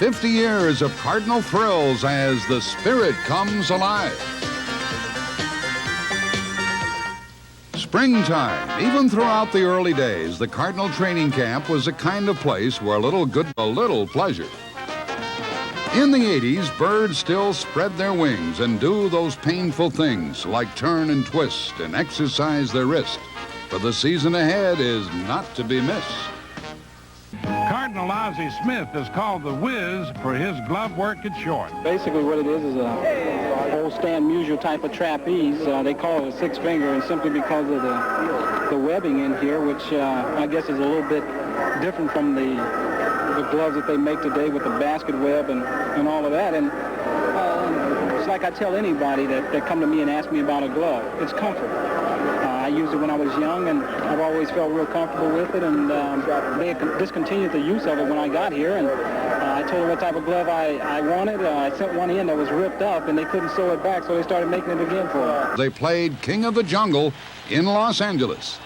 50 years of Cardinal thrills as the spirit comes alive. Springtime. Even throughout the early days, the Cardinal training camp was the kind of place where a little pleasure. In the 80s, birds still spread their wings and do those painful things like turn and twist and exercise their wrist. But the season ahead is not to be missed. Cardinal Ozzie Smith is called the Whiz for his glove work at short. Basically what it is a old Stan Musial type of trapeze. They call it a six finger, and simply because of the webbing in here, which I guess is a little bit different from the gloves that they make today with the basket web and all of that. And it's like I tell anybody that come to me and ask me about a glove. It's comfort. I used it when I was young, and I've always felt real comfortable with it, and they discontinued the use of it when I got here, and I told them what type of glove I wanted. I sent one in that was ripped up, and they couldn't sew it back, so they started making it again for me. They played King of the Jungle in Los Angeles.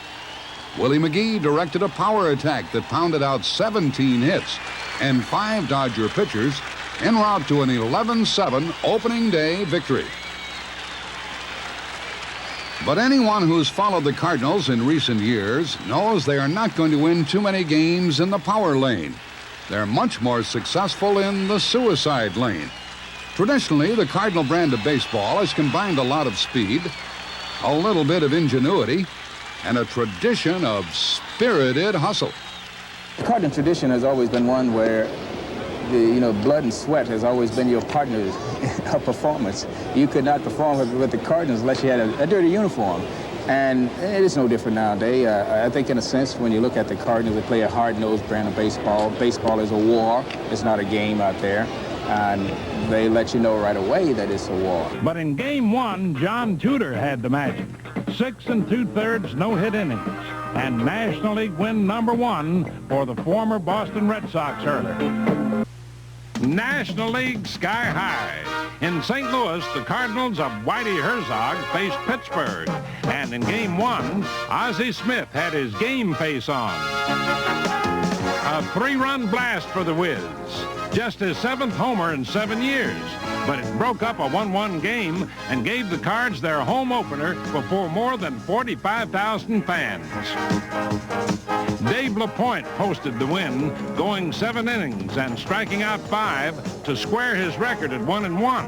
Willie McGee directed a power attack that pounded out 17 hits and 5 Dodger pitchers en route to an 11-7 opening day victory. But anyone who's followed the Cardinals in recent years knows they are not going to win too many games in the power lane. They're much more successful in the suicide lane. Traditionally, the Cardinal brand of baseball has combined a lot of speed, a little bit of ingenuity, and a tradition of spirited hustle. The Cardinal tradition has always been one where blood and sweat has always been your partner's performance. You could not perform with the Cardinals unless you had a dirty uniform. And it is no different nowadays. I think in a sense, when you look at the Cardinals, they play a hard-nosed brand of baseball. Baseball is a war. It's not a game out there. And they let you know right away that it's a war. But in game one, John Tudor had the magic. 6 2/3 no-hit innings. And National League win #1 for the former Boston Red Sox hurler. National League sky high. In St. Louis, the Cardinals of Whitey Herzog faced Pittsburgh. And in game one, Ozzie Smith had his game face on. A 3-run blast for the Wiz. Just his 7th homer in 7 years. But it broke up a 1-1 game and gave the Cards their home opener before more than 45,000 fans. Dave LaPointe hosted the win, going 7 innings and striking out 5 to square his record at 1-1.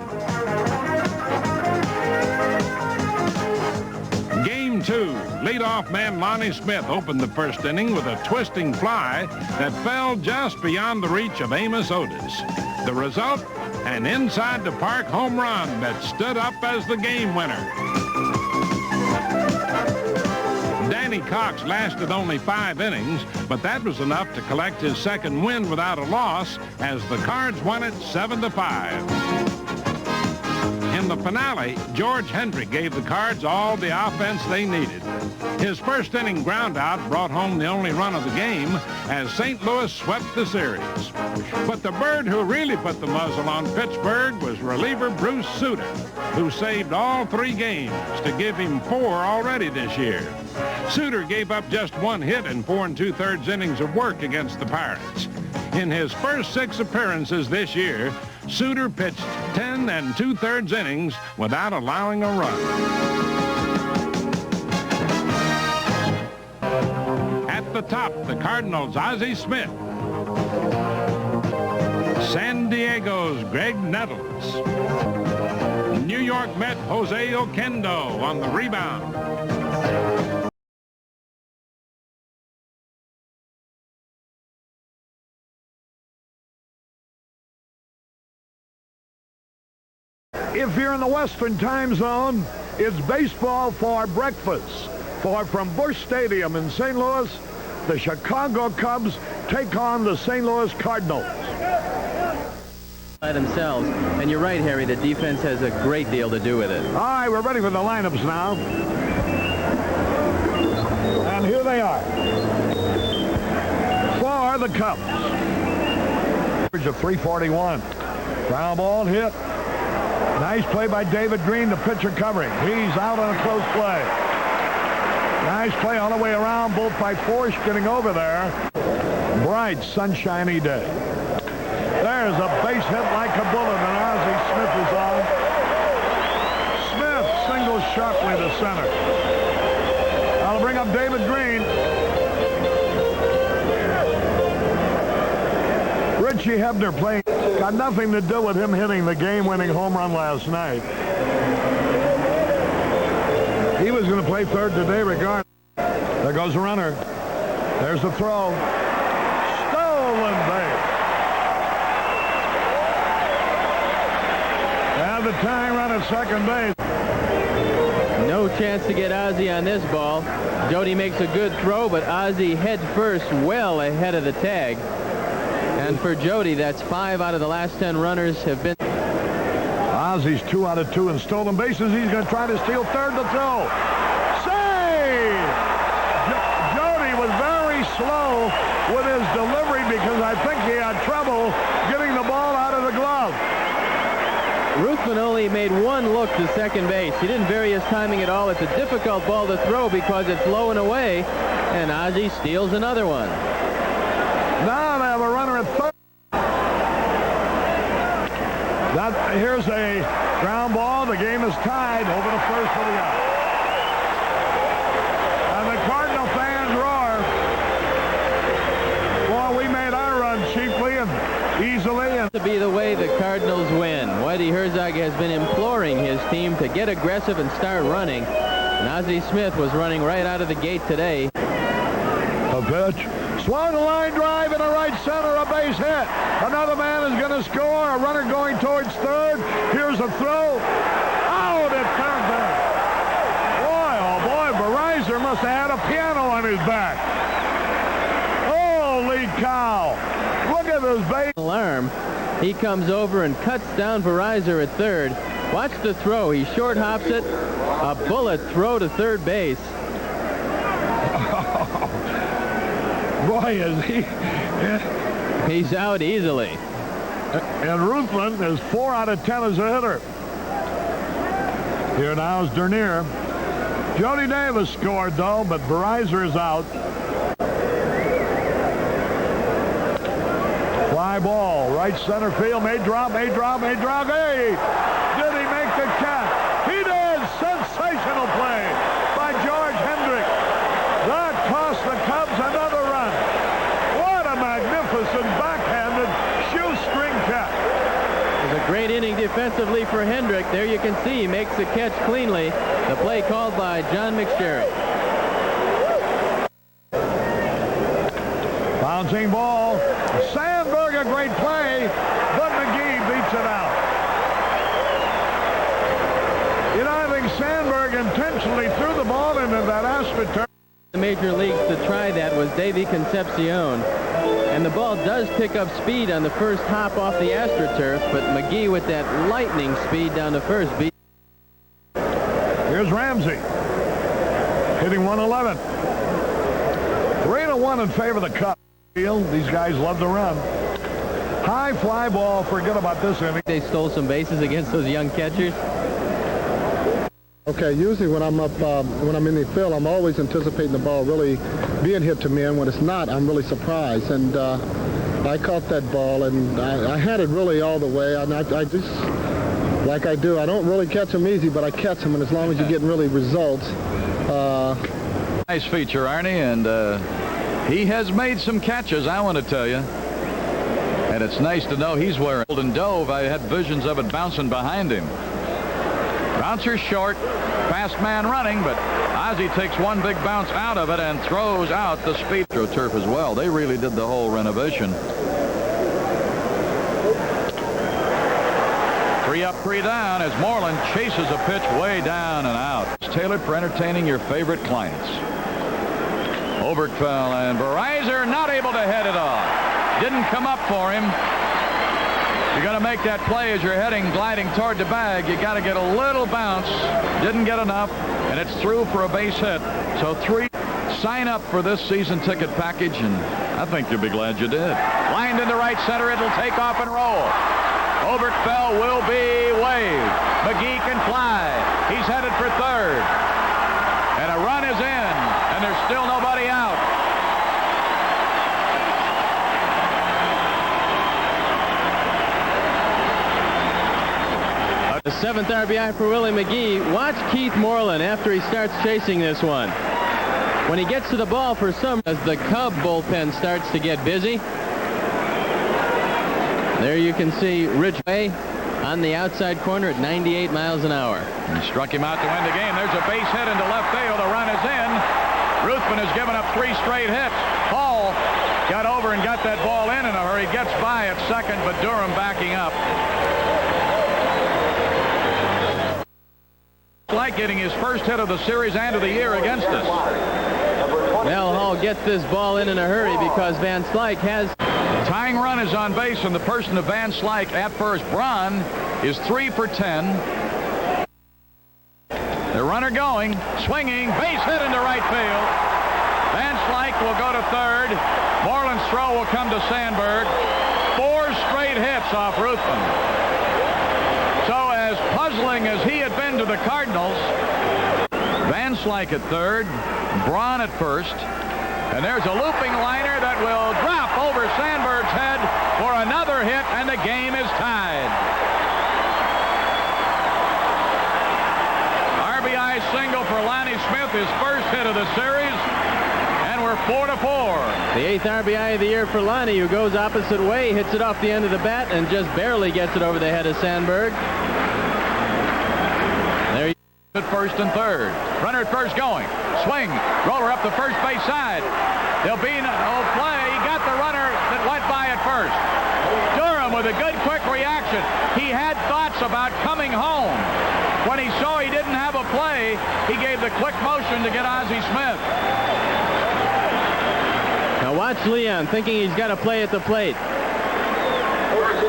Game 2, leadoff man Lonnie Smith opened the first inning with a twisting fly that fell just beyond the reach of Amos Otis. The result, an inside-the-park home run that stood up as the game winner. Danny Cox lasted only 5 innings, but that was enough to collect his 2nd win without a loss as the Cards won it 7-5. In the finale, George Hendrick gave the Cards all the offense they needed. His first inning groundout brought home the only run of the game as St. Louis swept the series. But the bird who really put the muzzle on Pittsburgh was reliever Bruce Sutter, who saved all 3 games to give him 4 already this year. Sutter gave up just 1 hit in 4 2/3 innings of work against the Pirates. In his first 6 appearances this year, Sutter pitched 10 2/3 innings without allowing a run. At the top, the Cardinals' Ozzie Smith. San Diego's Greg Nettles. New York Met Jose Oquendo on the rebound. If you're in the Western time zone, it's baseball for breakfast. For from Busch Stadium in St. Louis, the Chicago Cubs take on the St. Louis Cardinals. By themselves, and you're right, Harry, the defense has a great deal to do with it. All right, we're ready for the lineups now. And here they are. For the Cubs. Average of 341. Ground ball hit. Nice play by David Green, the pitcher covering. He's out on a close play. Nice play all the way around, both by Forsch getting over there. Bright, sunshiny day. There's a base hit like a bullet, and Ozzie Smith is on. Smith singles sharply to center. I'll bring up David Green. Richie Hebner playing. Got nothing to do with him hitting the game-winning home run last night. He was going to play third today regardless. There goes the runner. There's the throw. Stolen base. And the tying run at second base. No chance to get Ozzie on this ball. Jody makes a good throw, but Ozzie head first, well ahead of the tag. And for Jody, that's 5 out of the last 10 runners have been. Ozzie's 2 out of 2 in stolen bases. He's going to try to steal third to throw. Save! Jody was very slow with his delivery because I think he had trouble getting the ball out of the glove. Ruthven only made one look to second base. He didn't vary his timing at all. It's a difficult ball to throw because it's low and away, and Ozzie steals another one. Now they have a runner at third. Here's a ground ball. The game is tied over the first for the out. And the Cardinal fans roar. Boy, we made our run cheaply and easily. And to be the way the Cardinals win. Whitey Herzog has been imploring his team to get aggressive and start running. And Ozzie Smith was running right out of the gate today. A pitch. Swung a line drive in the right center, a base hit. Another man is going to score. A runner going towards third. Here's a throw. Out at third base. Boy, oh boy, Verizon must have had a piano on his back. Holy cow. Look at this base. Alarm. He comes over and cuts down Verizon at third. Watch the throw. He short hops it. A bullet throw to third base. Boy, is he. He's out easily. And Ruthven is 4 out of 10 as a hitter. Here now is Dernier. Jody Davis scored, though, but Verizon is out. Fly ball, right center field. May drop. Hey! Did he make the catch? He did! Sensational play by George Hendrick. That cost the Cubs another run. What a magnificent backhanded shoestring catch. It was a great inning defensively for Hendrick. There you can see he makes the catch cleanly. The play called by John McSherry. Bouncing ball. Sandberg, a great play, but McGee beats it out. You know, I think Sandberg intentionally threw the ball into that AstroTurf. The major leagues to try that was Davey Concepcion. And the ball does pick up speed on the first hop off the AstroTurf, but McGee with that lightning speed down the first beat. Here's Ramsey hitting 111. 3-1 in favor of the Cubs. These guys love to run. High fly ball. Forget about this inning. They stole some bases against those young catchers. Okay, usually when I'm up, when I'm in the field, I'm always anticipating the ball really being hit to me, and when it's not, I'm really surprised. And I caught that ball, and I had it really all the way. And I just, like I do, I don't really catch them easy, but I catch them, and as long as you're getting really results. Nice feature, Arnie, and he has made some catches, I want to tell you. And it's nice to know he's wearing Golden Dove. I had visions of it bouncing behind him. Bouncer short, fast man running, but Ozzie takes one big bounce out of it and throws out the speed. Turf as well. They really did the whole renovation. 3 up, 3 down as Moreland chases a pitch way down and out. It's tailored for entertaining your favorite clients. Oberkfell and Verizon not able to head it off. Didn't come up for him. You got to make that play as you're gliding toward the bag. You got to get a little bounce. Didn't get enough, and it's through for a base hit. So 3. Sign up for this season ticket package, and I think you'll be glad you did. Lined into right center, it'll take off and roll. Oberkfell will be waved. McGee can fly. He's headed for third, and a run is in, and there's still nobody out. The 7th RBI for Willie McGee. Watch Keith Moreland after he starts chasing this one. When he gets to the ball for some, as the Cub bullpen starts to get busy. There you can see Rich Way on the outside corner at 98 miles an hour. He struck him out to end the game. There's a base hit into left field. The run is in. Ruthven has given up 3 straight hits. Hall got over and got that ball in a hurry. Gets by at second, but Durham backing up. Like getting his first hit of the series and of the year against us. Well, Hall gets this ball in a hurry because Van Slyke has... Tying run is on base from the person of Van Slyke at first. Braun is 3 for 10. The runner going, swinging, base hit into right field. Van Slyke will go to third. Moreland's throw will come to Sandberg. 4 straight hits off Ruthven. So as puzzling as he had been to the Cardinals, Van Slyke at third, Braun at first, and there's a looping liner that will drop over Sandberg's head for another hit, and the game is tied. RBI single for Lonnie Smith, his first hit of the series, and we're 4-4. The 8th RBI of the year for Lonnie, who goes opposite way, hits it off the end of the bat, and just barely gets it over the head of Sandberg. There you at first and third. Runner at first going. Swing. Roller up the first base side. There'll be no play. He got the runner that went by at first. Durham with a good quick reaction. He had thoughts about coming home. When he saw he didn't have a play, he gave the quick motion to get Ozzie Smith. Now watch Leon thinking he's got a play at the plate.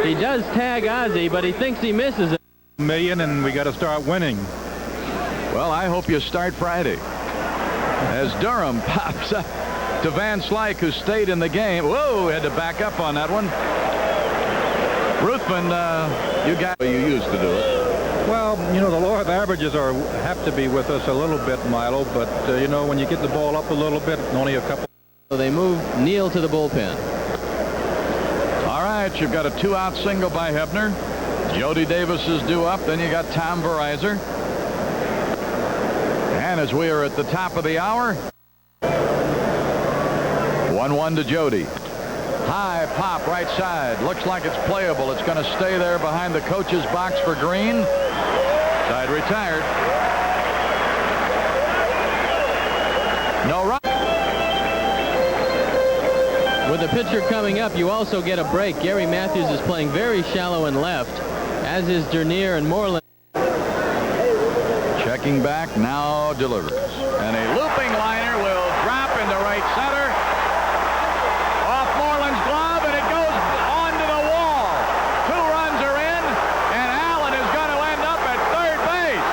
He does tag Ozzie, but he thinks he misses it. Million, and we got to start winning. Well, I hope you start Friday. As Durham pops up to Van Slyke, who stayed in the game. Whoa, had to back up on that one. Ruthven, you used to do it. Well, you know, the lower averages have to be with us a little bit, Milo, but, you know, when you get the ball up a little bit, only a couple. So they move Neal to the bullpen. All right, you've got a 2-out single by Hebner. Jody Davis is due up. Then you got Tom Verizor. And as we are at the top of the hour, 1-1 to Jody. High pop right side. Looks like it's playable. It's going to stay there behind the coach's box for Green. Side retired. No run. With the pitcher coming up, you also get a break. Gary Matthews is playing very shallow and left, as is Dernier and Moreland. Checking back, now delivers. And a looping liner will drop into right center. Off Moreland's glove, and it goes onto the wall. 2 runs are in, and Allen is going to end up at third base.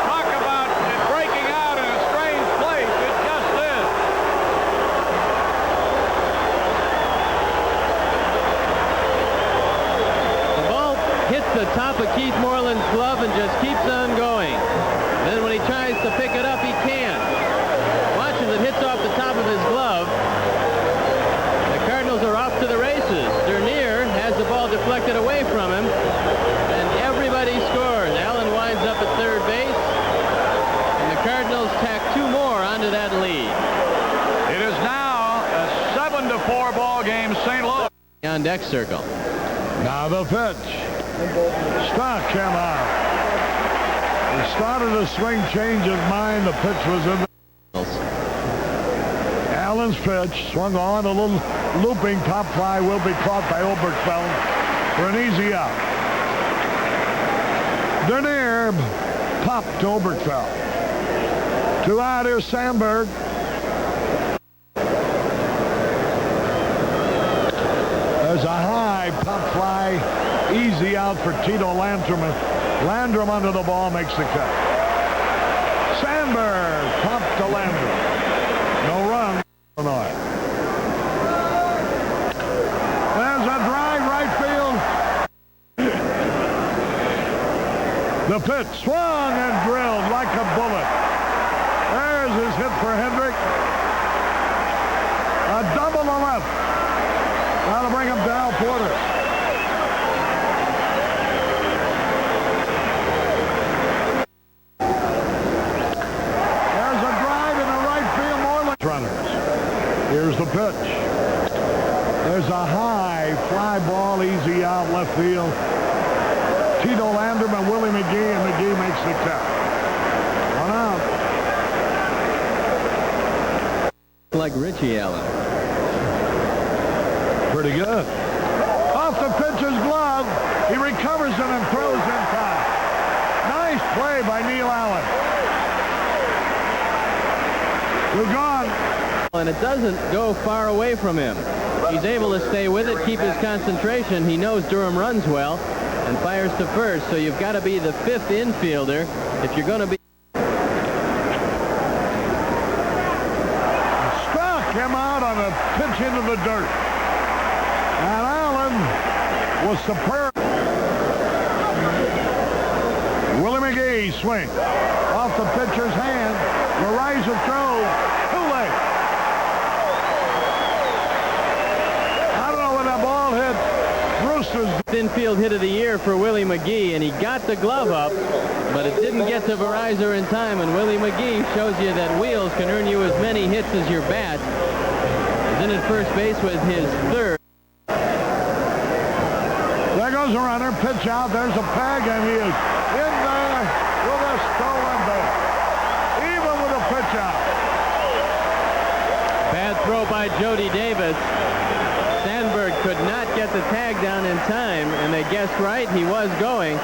Talk about it breaking out in a strange place. It just is. The ball hits the top of Keith Moreland's glove and just keeps on going. Then when he tries to pick it up, he can't. Watch as it hits off the top of his glove. The Cardinals are off to the races. Dernier has the ball deflected away from him, and everybody scores. Allen winds up at third base, and the Cardinals tack 2 more onto that lead. It is now a 7-4 ball game, St. Louis. On deck circle. Now the pitch. Struck him out. He started a swing change of mind. The pitch was in the... Allen's pitch swung on. A little looping pop fly will be caught by Oberkfell for an easy out. Dernier popped to Oberkfell. 2 out, here's Sandberg. There's a high pop fly. Easy out for Tito Landrum. Landrum under the ball makes the cut. Sandberg popped to Landrum. No run. Illinois. There's a drive right field. The pitch swung and drilled like a bullet. There's his hit for Hendrick. A double to left. That'll bring him down Porter. Here's the pitch. There's a high fly ball, easy out left field. Tito Landerman, Willie McGee, and McGee makes the catch. One out. Like Richie Allen. Pretty good. Off the pitcher's glove. He recovers it and throws in time. Nice play by Neil Allen. We're gone. And it doesn't go far away from him. He's able to stay with it, keep his concentration. He knows Durham runs well and fires to first, so you've got to be the fifth infielder if you're going to be. Struck him out on a pitch into the dirt. And Allen was superb. Willie McGee swing off the pitcher's hand. Verizon throws. Too late. I don't know when that ball hit Brewster's. Infield hit of the year for Willie McGee, and he got the glove up, but it didn't get to Verizon in time, and Willie McGee shows you that wheels can earn you as many hits as your bat. He's in at first base with his third. There goes a runner, pitch out, there's a peg, and he is in there with a stolen base. Even with a pitch out. Bad throw by Jody Davis. Sandberg could not get the tag down in time, and they guessed right, he was going.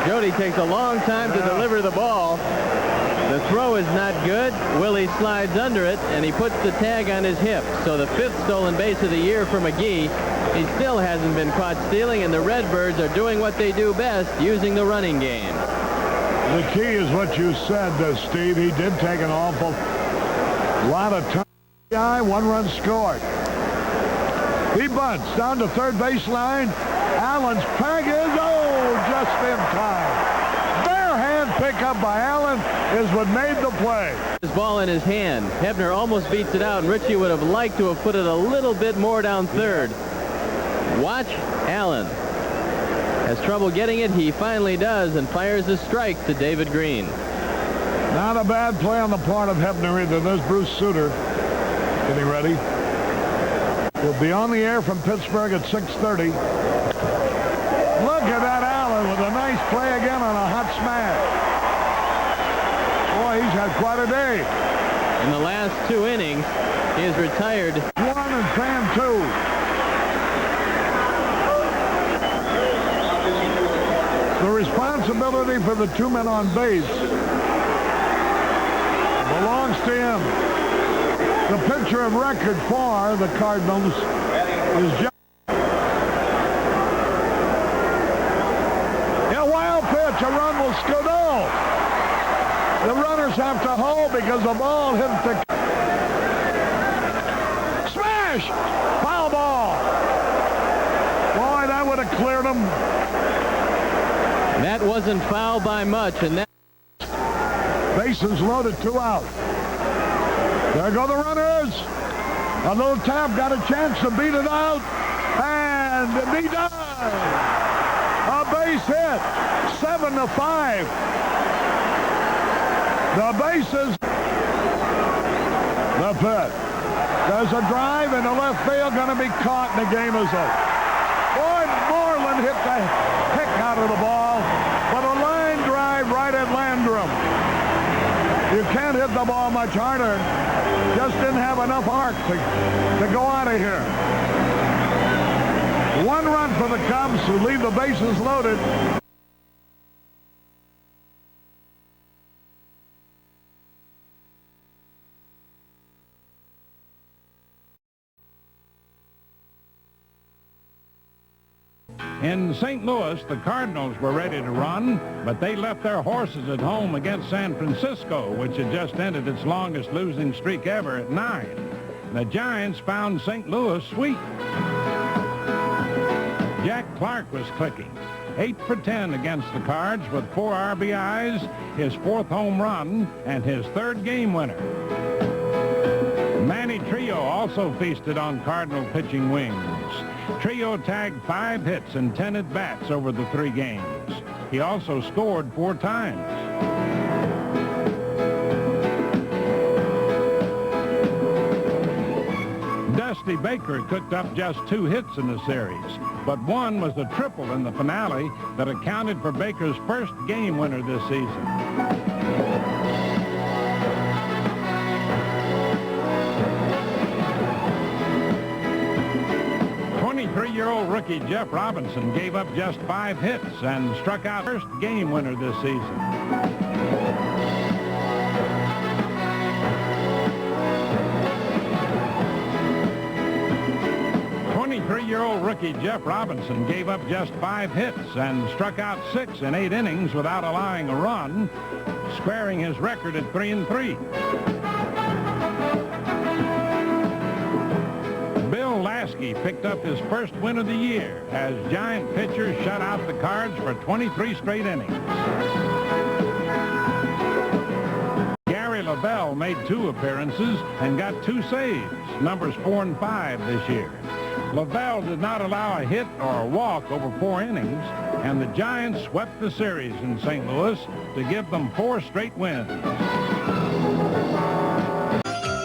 Jody takes a long time to deliver the ball. The throw is not good. Willie slides under it, and he puts the tag on his hip. So the fifth stolen base of the year for McGee. He still hasn't been caught stealing, and the Redbirds are doing what they do best, using the running game. The key is what you said, Steve. He did take an awful lot of time. One run scored. He bunts down to third baseline. Allen's peg is, just in time. Bare hand pickup by Allen is what made the play. His ball in his hand. Hebner almost beats it out, and Richie would have liked to have put it a little bit more down third. Watch Allen. Has trouble getting it. He finally does, and fires a strike to David Green. Not a bad play on the part of Hebner either. There's Bruce Sutter getting ready. We'll be on the air from Pittsburgh at 6:30. Look at that Allen with a nice play again on a hot smash. Boy, he's had quite a day. In the last two innings, he has retired. 1 and fan 2. The responsibility for the two men on base belongs to him. The pitcher of record for the Cardinals is John. A wild pitch, a run will score. No. The runners have to hold because the ball hit the smash. Foul ball. Boy, that would have cleared him. That wasn't foul by much, and that. Bases loaded, 2 out. There go the runners. A little tap, got a chance to beat it out. And he does. A base hit. 7-5. The bases. The pitch. There's a drive in the left field, going to be caught, and the game is over. Boy, Moreland hit the heck out of the ball, but a line drive right at Landrum. You can't hit the ball much harder. Just didn't have enough arc to go out of here. 1 run for the Cubs, who leave the bases loaded. In St. Louis, the Cardinals were ready to run, but they left their horses at home against San Francisco, which had just ended its longest losing streak ever at 9. The Giants found St. Louis sweet. Jack Clark was clicking. 8 for 10 against the Cards with 4 RBIs, his 4th home run, and his 3rd game winner. Manny Trillo also feasted on Cardinal pitching wings. Trillo tagged 5 hits and 10 at-bats over the 3 games. He also scored 4 times. Dusty Baker cooked up just 2 hits in the series, but one was the triple in the finale that accounted for Baker's first game winner this season. 23-year-old rookie Jeff Robinson gave up just 5 hits and struck out first game winner this season. 23-year-old rookie Jeff Robinson gave up just 5 hits and struck out 6 in 8 innings without allowing a run, squaring his record at 3-3. Bill Lasky picked up his first win of the year as Giant pitchers shut out the Cards for 23 straight innings. Gary LaBelle made 2 appearances and got 2 saves, numbers 4 and 5 this year. LaBelle did not allow a hit or a walk over 4 innings, and the Giants swept the series in St. Louis to give them 4 straight wins.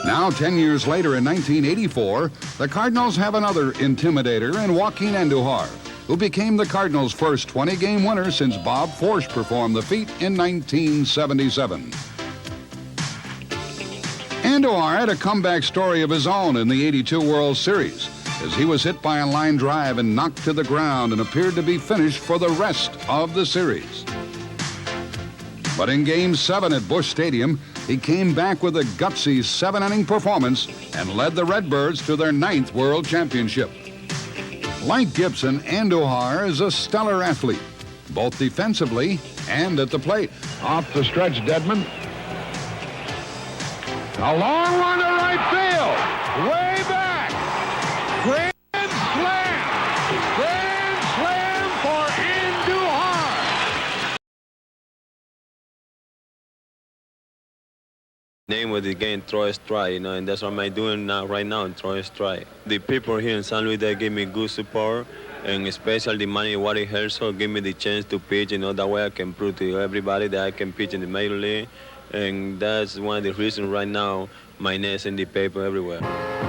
Now, 10 years later in 1984, the Cardinals have another intimidator in Joaquin Andujar, who became the Cardinals' first 20-game winner since Bob Forsch performed the feat in 1977. Andujar had a comeback story of his own in the '82 World Series, as he was hit by a line drive and knocked to the ground and appeared to be finished for the rest of the series. But in Game 7 at Busch Stadium, he came back with a gutsy 7-inning performance and led the Redbirds to their 9th World Championship. Like Gibson, Andujar is a stellar athlete, both defensively and at the plate. Off the stretch, Dedman. A long run to right field. Way back. Grand slam! Grand slam for Andujar! Name of the game, throw a strike, you know, and that's what I'm doing now, right now, throw a strike. The people here in San Luis, they give me good support, and especially the money Wally Herzog give me the chance to pitch, you know, that way I can prove to everybody that I can pitch in the major league, and that's one of the reasons right now my name's in the paper everywhere.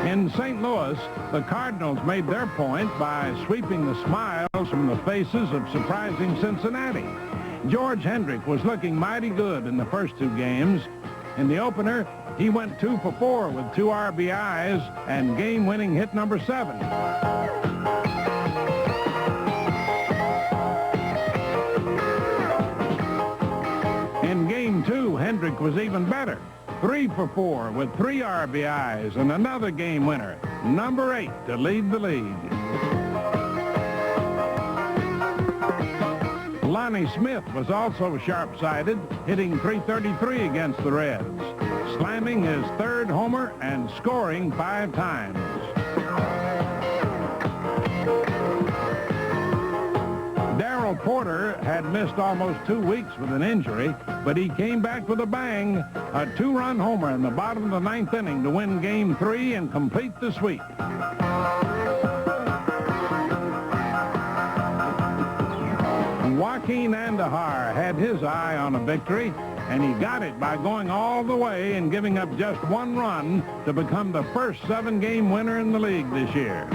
In St. Louis, the Cardinals made their point by sweeping the smiles from the faces of surprising Cincinnati. George Hendrick was looking mighty good in the first 2 games. In the opener, he went 2 for 4 with 2 RBIs and game-winning hit number 7. In Game 2, Hendrick was even better. 3 for 4 with 3 RBIs and another game winner, number 8, to lead the league. Lonnie Smith was also sharp-sided, hitting .333 against the Reds, slamming his 3rd homer and scoring 5 times. Darrell Porter had missed almost 2 weeks with an injury, but he came back with a bang, a 2-run homer in the bottom of the 9th inning to win Game 3 and complete the sweep. Joaquin Andujar had his eye on a victory, and he got it by going all the way and giving up just 1 run to become the first 7-game winner in the league this year.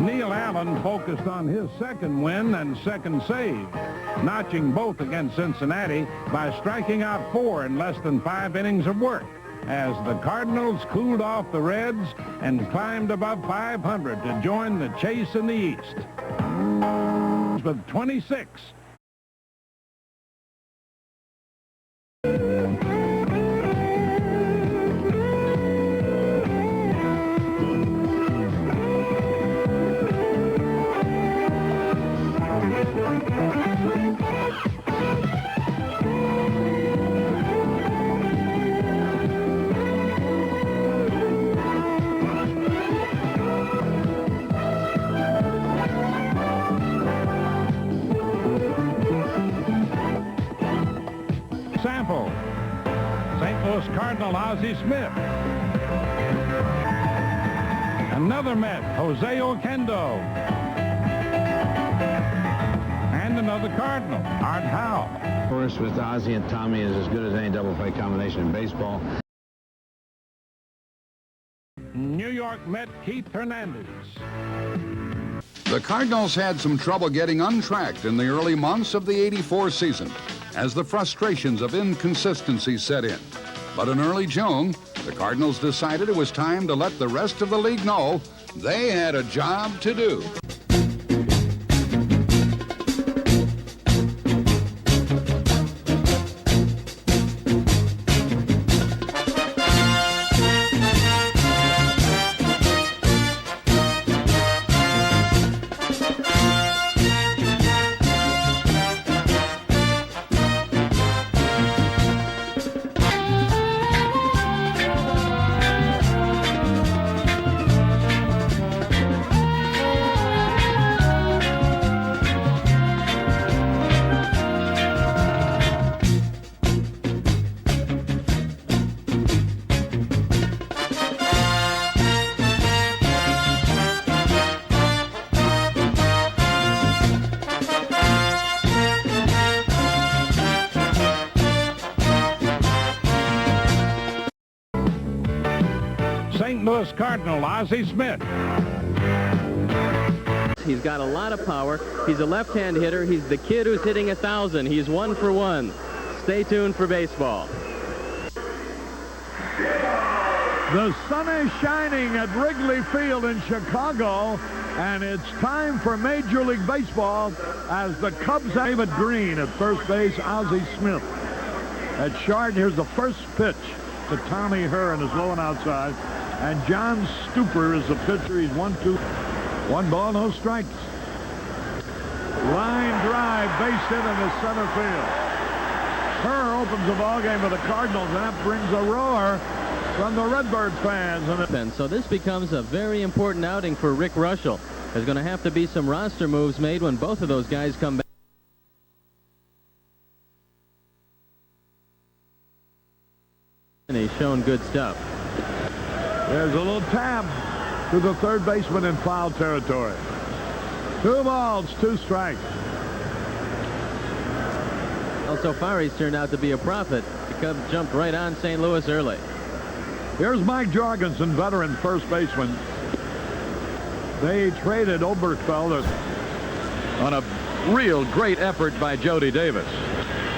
Neil Allen focused on his 2nd win and 2nd save, notching both against Cincinnati by striking out 4 in less than 5 innings of work, as the Cardinals cooled off the Reds and climbed above 500 to join the chase in the East. With 26. Sample, St. Louis Cardinal Ozzie Smith. Another Met, Jose Oquendo. And another Cardinals, Art Howe. First with Ozzie and Tommy is as good as any double play combination in baseball. New York Met Keith Hernandez. The Cardinals had some trouble getting untracked in the early months of the '84 season as the frustrations of inconsistency set in. But in early June, the Cardinals decided it was time to let the rest of the league know they had a job to do. St. Louis Cardinal Ozzie Smith. He's got a lot of power. He's a left-hand hitter. He's the kid who's hitting 1,000. He's 1 for 1. Stay tuned for baseball. The sun is shining at Wrigley Field in Chicago, and it's time for Major League Baseball as the Cubs have David Green at first base, Ozzie Smith at short. Here's the first pitch to Tommy Hearn is low and outside, and John Stupor is the pitcher. He's 1-2. 1 ball, no strikes. Line drive, base hit in the center field. Hearn opens the ball game for the Cardinals, and that brings a roar from the Redbird fans. And so this becomes a very important outing for Rick Russell. There's going to have to be some roster moves made when both of those guys come back. And he's shown good stuff. There's a little tap to the third baseman in foul territory. 2 balls, 2 strikes. Well, so far he's turned out to be a prophet. The Cubs jumped right on St. Louis early. Here's Mike Jorgensen, veteran first baseman. They traded Oberkfelder On a real great effort by Jody Davis.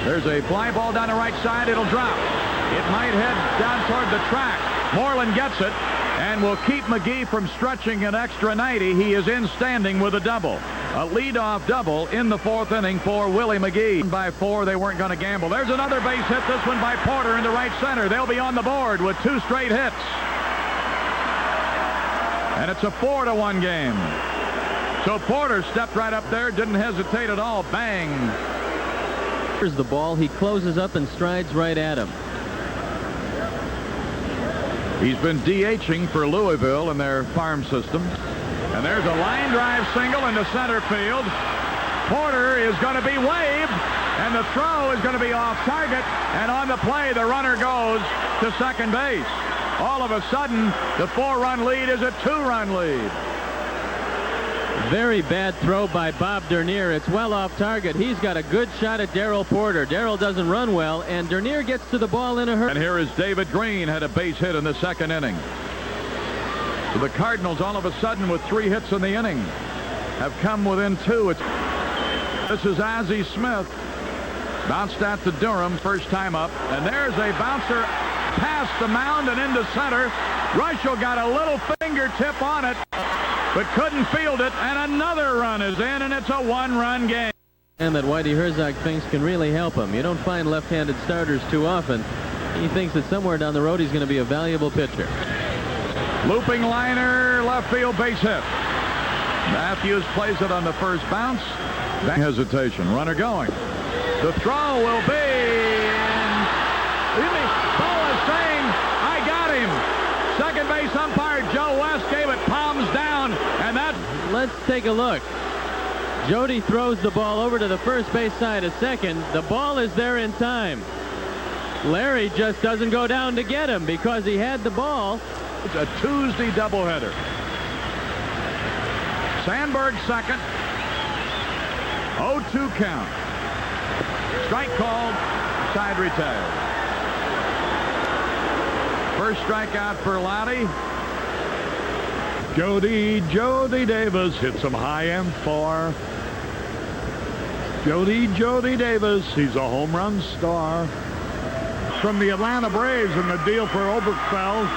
There's a fly ball down the right side. It'll drop. It might head down toward the track. Moreland gets it and will keep McGee from stretching an extra 90. He is in standing with a double. A leadoff double in the 4th inning for Willie McGee. By 4, they weren't going to gamble. There's another base hit, this one by Porter into right center. They'll be on the board with 2 straight hits. And it's a 4-1 game. So Porter stepped right up there, didn't hesitate at all. Bang. Here's the ball. He closes up and strides right at him. He's been DHing for Louisville in their farm system. And there's a line drive single into center field. Porter is going to be waved, and the throw is going to be off target. And on the play, the runner goes to second base. All of a sudden, the 4-run lead is a 2-run lead. Very bad throw by Bob Dernier. It's well off target. He's got a good shot at Darrell Porter. Darrell doesn't run well, and Dernier gets to the ball in a hurry. And here is David Green, had a base hit in the 2nd inning. So the Cardinals, all of a sudden, with 3 hits in the inning, have come within 2. This is Ozzie Smith. Bounced out to Durham, first time up. And there's a bouncer past the mound and into center. Russell got a little fingertip on it, but couldn't field it, and another run is in, and it's a 1-run game. And that Whitey Herzog thinks can really help him. You don't find left-handed starters too often. He thinks that somewhere down the road he's going to be a valuable pitcher. Looping liner, left field base hit. Matthews plays it on the first bounce. Hesitation, runner going. The throw will be in. Ball is saying, I got him. Second base umpire Joe West gave it palms down, and that. Let's take a look. Jody throws the ball over to the first base side of second. The ball is there in time. Larry just doesn't go down to get him because he had the ball. It's a Tuesday doubleheader. Sandberg second. 0-2 count. Strike called, side retired. First strikeout for Lottie. Jody Davis hits him high end far. Jody Davis, he's a home run star. From the Atlanta Braves, and the deal for Oberkfell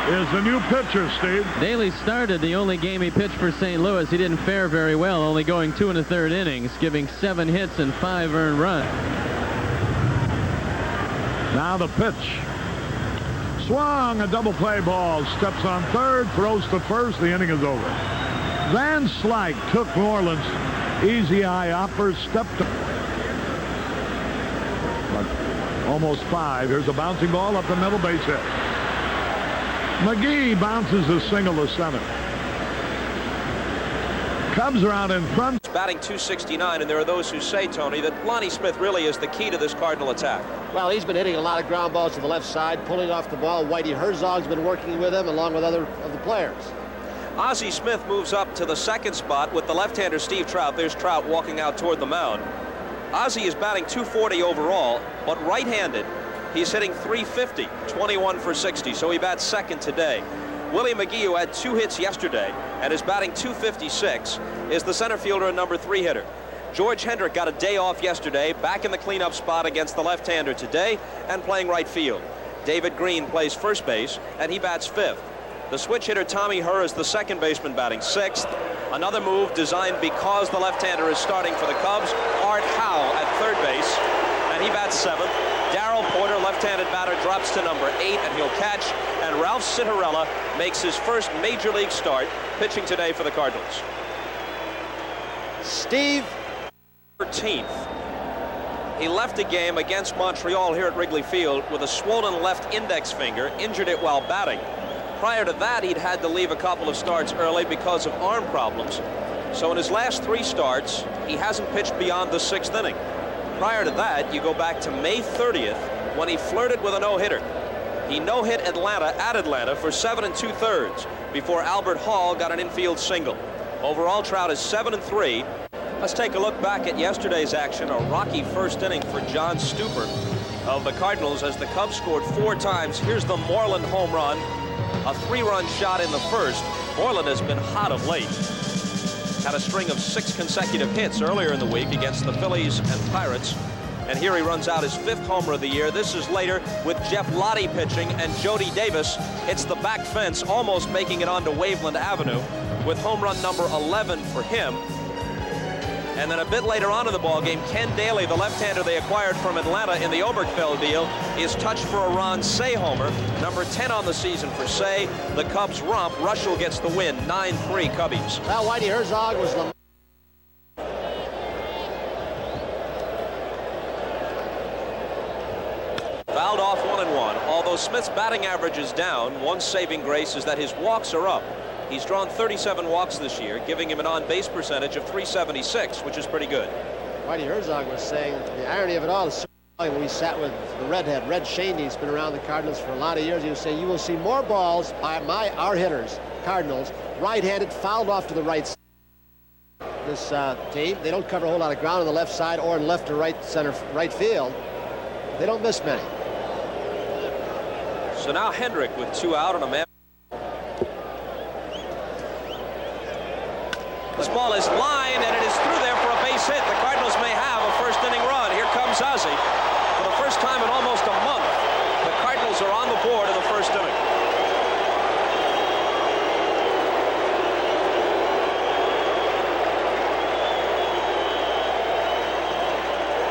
is the new pitcher, Steve. Daly started the only game he pitched for St. Louis. He didn't fare very well, only going 2 1/3 innings, giving 7 hits and 5 earned runs. Now the pitch. Swung, a double play ball. Steps on third, throws to first. The inning is over. Van Slyke took Moreland's easy eye upper, stepped up. Almost 5. Here's a bouncing ball up the middle, base hit. McGee bounces a single to center. Cubs are out in front. Batting .269, and there are those who say, Tony, that Lonnie Smith really is the key to this Cardinal attack. Well, he's been hitting a lot of ground balls to the left side, pulling off the ball. Whitey Herzog's been working with him, along with other of the players. Ozzie Smith moves up to the second spot with the left-hander Steve Trout. There's Trout walking out toward the mound. Ozzie is batting .240 overall, but right-handed. He's hitting .350, 21 for 60, so he bats second today. Willie McGee, who had 2 hits yesterday and is batting .256, is the center fielder and number 3 hitter. George Hendrick got a day off yesterday, back in the cleanup spot against the left-hander today and playing right field. David Green plays first base, and he bats 5th. The switch hitter Tommy Herr is the second baseman, batting 6th. Another move designed because the left-hander is starting for the Cubs. Art Howe at third base, and he bats 7th. Darrell Porter, left-handed batter, drops to number 8, and he'll catch. And Ralph Citarella makes his first major league start, pitching today for the Cardinals. Steve. 13th. He left a game against Montreal here at Wrigley Field with a swollen left index finger, injured it while batting. Prior to that, he'd had to leave a couple of starts early because of arm problems. So in his last 3 starts, he hasn't pitched beyond the 6th inning. Prior to that, you go back to May 30th when he flirted with a no-hitter. He no-hit Atlanta at Atlanta for 7 2/3 before Albert Hall got an infield single. Overall, Trout is 7-3. Let's take a look back at yesterday's action. A rocky first inning for John Stupert of the Cardinals as the Cubs scored 4 times. Here's the Moreland home run. A 3-run shot in the first. Moreland has been hot of late. Had a string of 6 consecutive hits earlier in the week against the Phillies and Pirates. And here he runs out his 5th homer of the year. This is later with Jeff Lottie pitching, and Jody Davis hits the back fence, almost making it onto Waveland Avenue with home run number 11 for him. And then a bit later on in the ballgame, Ken Daly, the left-hander they acquired from Atlanta in the Oberkfell deal, is touched for a Ron Say homer, number 10 on the season for Say. The Cubs romp. Russell gets the win, 9-3 Cubbies. Well, Whitey Herzog was the... Fouled off 1-1. Although Smith's batting average is down, one saving grace is that his walks are up. He's drawn 37 walks this year, giving him an on-base percentage of .376, which is pretty good. Whitey Herzog was saying the irony of it all is when we sat with the redhead, Red Shaney, who's been around the Cardinals for a lot of years. He was saying you will see more balls by our hitters, Cardinals, right-handed, fouled off to the right side. This team, they don't cover a whole lot of ground on the left side or in left or right center, right field. They don't miss many. So now Hendrick with 2 out on a man. This ball is lined, and it is through there for a base hit. The Cardinals may have a first-inning run. Here comes Ozzie. For the first time in almost a month, the Cardinals are on the board in the first inning.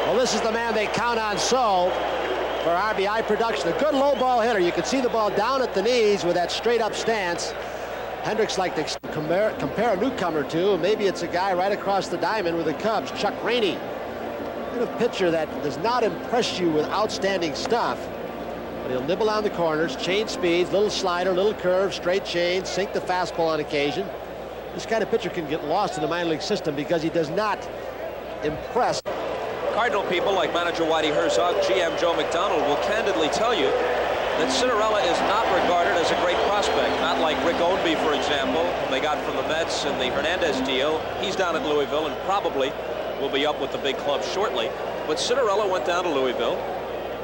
Well, this is the man they count on so for RBI production. A good low ball hitter. You can see the ball down at the knees with that straight-up stance. Hendricks like to compare a newcomer to. Maybe it's a guy right across the diamond with the Cubs, Chuck Rainey. A pitcher that does not impress you with outstanding stuff, but he'll nibble on the corners, change speeds, little slider, little curve, straight change, sink the fastball on occasion. This kind of pitcher can get lost in the minor league system because he does not impress. Cardinal people like manager Whitey Herzog, GM Joe McDonald will candidly tell you that Citarella is not regarded as a great prospect, not like Rick Ownby, for example, whom they got from the Mets in the Hernandez deal. He's down at Louisville and probably will be up with the big club shortly. But Cinderella went down to Louisville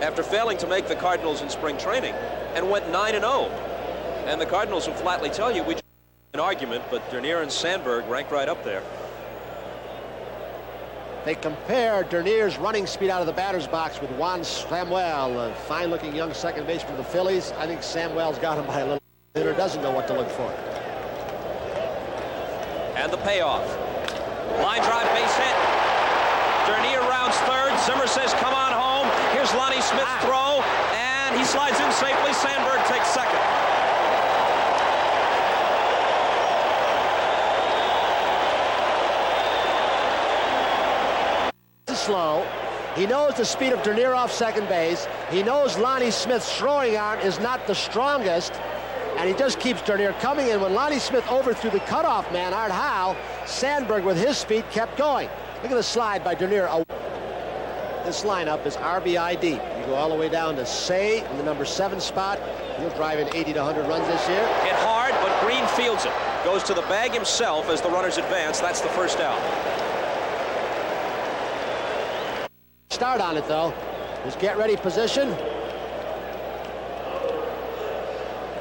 after failing to make the Cardinals in spring training and went 9-0. And the Cardinals will flatly tell you we just an argument, but Dernier and Sandberg ranked right up there. They compare Dernier's running speed out of the batter's box with Juan Samuel, a fine-looking young second baseman of the Phillies. I think Samuel's got him by a little. Hitter doesn't know what to look for. And the payoff. Line drive, base hit. Dernier rounds third. Zimmer says, come on home. Here's Lonnie Smith's throw, and he slides in safely. Sandberg takes second. Slow. He knows the speed of Dernier off second base. He knows Lonnie Smith's throwing arm is not the strongest, and he just keeps Dernier coming in. When Lonnie Smith overthrew the cutoff man, Art Howe, Sandberg with his speed kept going. Look at the slide by Dernier. This lineup is RBI deep. You go all the way down to Say in the number 7 spot. He'll drive in 80 to 100 runs this year. Hit hard, but Green fields it. Goes to the bag himself as the runners advance. That's the first out. Start on it, though. His get-ready position.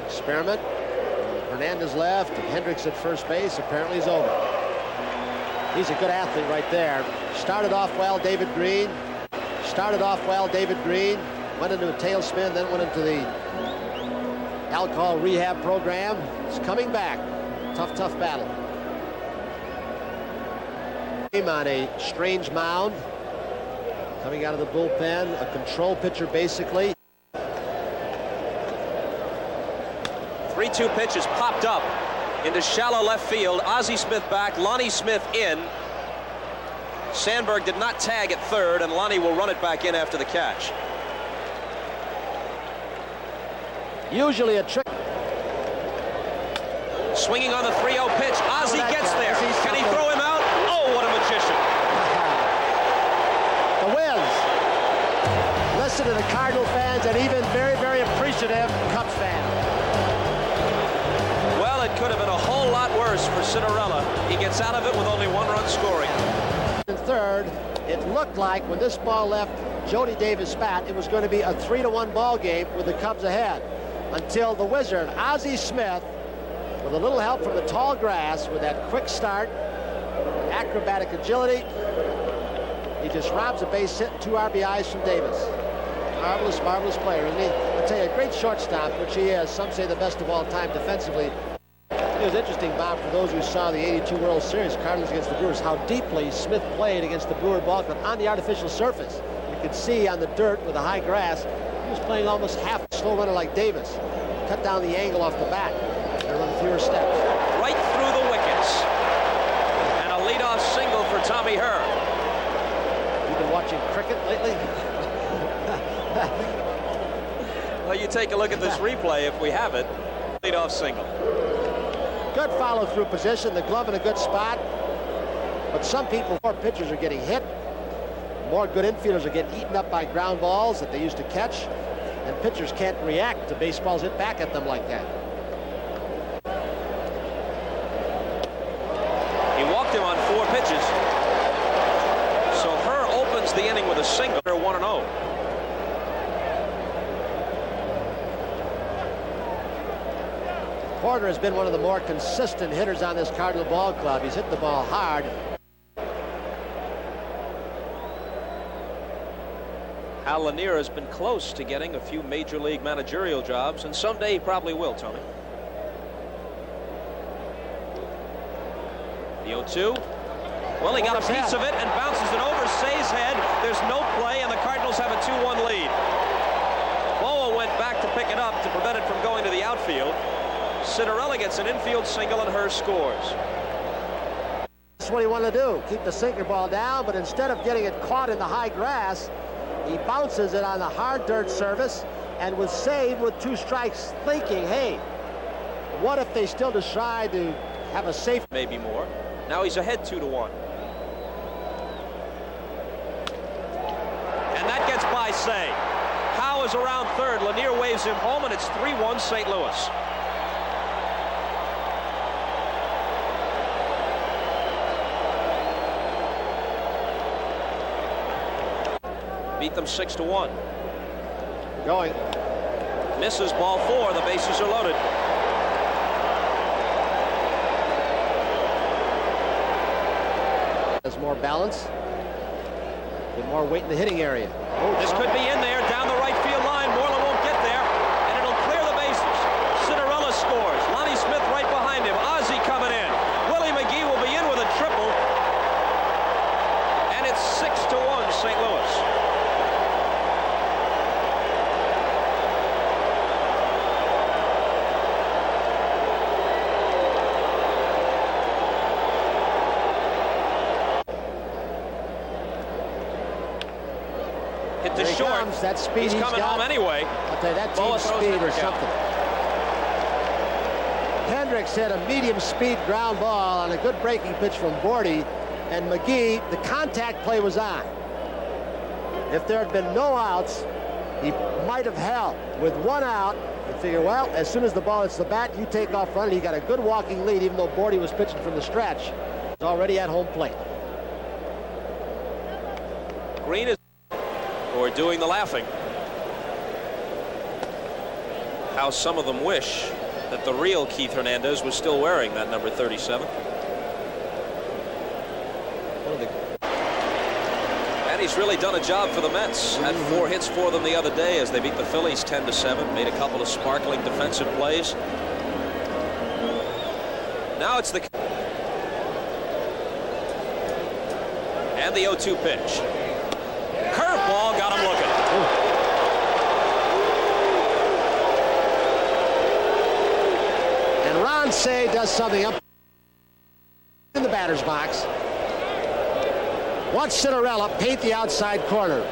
Experiment. Hernandez left, and Hendricks at first base. Apparently he's over. He's a good athlete right there. Started off well, David Green. Started off well, David Green. Went into a tailspin, then went into the alcohol rehab program. He's coming back. Tough battle. Came on a strange mound. Coming out of the bullpen, a control pitcher basically. 3-2 pitch is popped up into shallow left field. Ozzie Smith back, Lonnie Smith in. Sandberg did not tag at third, and Lonnie will run it back in after the catch. Usually a trick. Swinging on the 3-0 pitch. Ozzie gets there. Can he throw him out? Oh, what a magician. The Wiz. Listen to the Cardinal fans and even very, very appreciative Cubs fans. Well, it could have been a whole lot worse for Cinderella. He gets out of it with only 1 run scoring. In third, it looked like when this ball left Jody Davis' bat, it was going to be a 3-1 ball game with the Cubs ahead. Until the Wizard, Ozzie Smith, with a little help from the tall grass, with that quick start, acrobatic agility, he just robs a base hit and 2 RBIs from Davis. Marvelous player, isn't he? I'll tell you, a great shortstop, which he is. Some say the best of all time defensively. It was interesting, Bob, for those who saw the '82 World Series, Cardinals against the Brewers, how deeply Smith played against the Brewer ball club on the artificial surface. You could see on the dirt with the high grass, he was playing almost half a slow runner like Davis. Cut down the angle off the bat and run fewer steps. Right through the wickets. And a leadoff single for Tommy Herr. You've been watching cricket lately? Well, you take a look at this replay if we have it. Leadoff single. Good follow-through position, the glove in a good spot. But some people, more pitchers are getting hit. More good infielders are getting eaten up by ground balls that they used to catch. And pitchers can't react to baseballs hit back at them like that. He walked him on 4 pitches. So Herr opens the inning with a single. They're 1-0. Porter has been one of the more consistent hitters on this Cardinal ball club. He's hit the ball hard. Al Lanier has been close to getting a few major league managerial jobs, and someday he probably will, Tony. The 0-2. Well, he got a piece of it and bounces it over Say's head. There's no play, and the Cardinals have a 2-1 lead. Boa went back to pick it up to prevent it from going to the outfield. Cinderella gets an infield single, and Herr scores. That's what he wanted to do, keep the sinker ball down, but instead of getting it caught in the high grass, he bounces it on the hard dirt surface and was saved with 2 strikes, thinking, hey, what if they still decide to have a safe... Maybe more. Now he's ahead 2-1. And that gets by Say. Howe is around third. Lanier waves him home, and it's 3-1 St. Louis. Beat them 6-1. Going. Misses ball 4. The bases are loaded. Has more balance. With more weight in the hitting area. This could be in there down the right field line. Moreland won't get there, and it'll clear the bases. Cinderella scores. Lonnie Smith right behind him. Ozzie coming in. Willie McGee will be in with a triple, and it's 6-1 St. Louis. Hit the short. That speed he's coming home anyway. I'll tell you, that team speed or something. Hendricks hit a medium speed ground ball on a good breaking pitch from Bordy, and McGee, the contact play was on. If there had been no outs, he might have held. With one out, you figure, well, as soon as the ball hits the bat, you take off running. He got a good walking lead, even though Bordy was pitching from the stretch. He's already at home plate. Green is or doing the laughing. How some of them wish that the real Keith Hernandez was still wearing that number 37. And he's really done a job for the Mets. Had 4 hits for them the other day as they beat the Phillies 10-7. Made a couple of sparkling defensive plays. Now it's the and the 0-2 pitch. Curveball got him looking. And Ron Say does something up in the batter's box. Watch Cinderella paint the outside corner.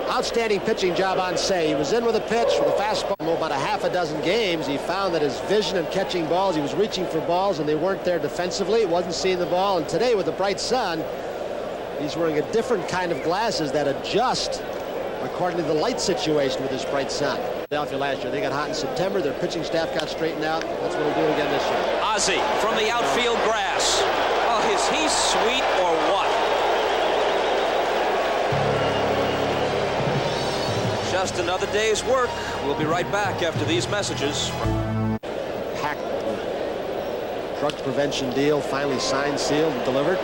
Outstanding pitching job on Say. He was in with a pitch with a fastball. About a half a dozen games, he found that his vision in catching balls, he was reaching for balls and they weren't there defensively. He wasn't seeing the ball. And today with the bright sun, he's wearing a different kind of glasses that adjust according to the light situation with this bright sun. Philadelphia last year, they got hot in September. Their pitching staff got straightened out. That's what they'll do again this year. Ozzie from the outfield grass. Oh, is he sweet or what? Just another day's work. We'll be right back after these messages. Packed drug prevention deal finally signed, sealed, and delivered.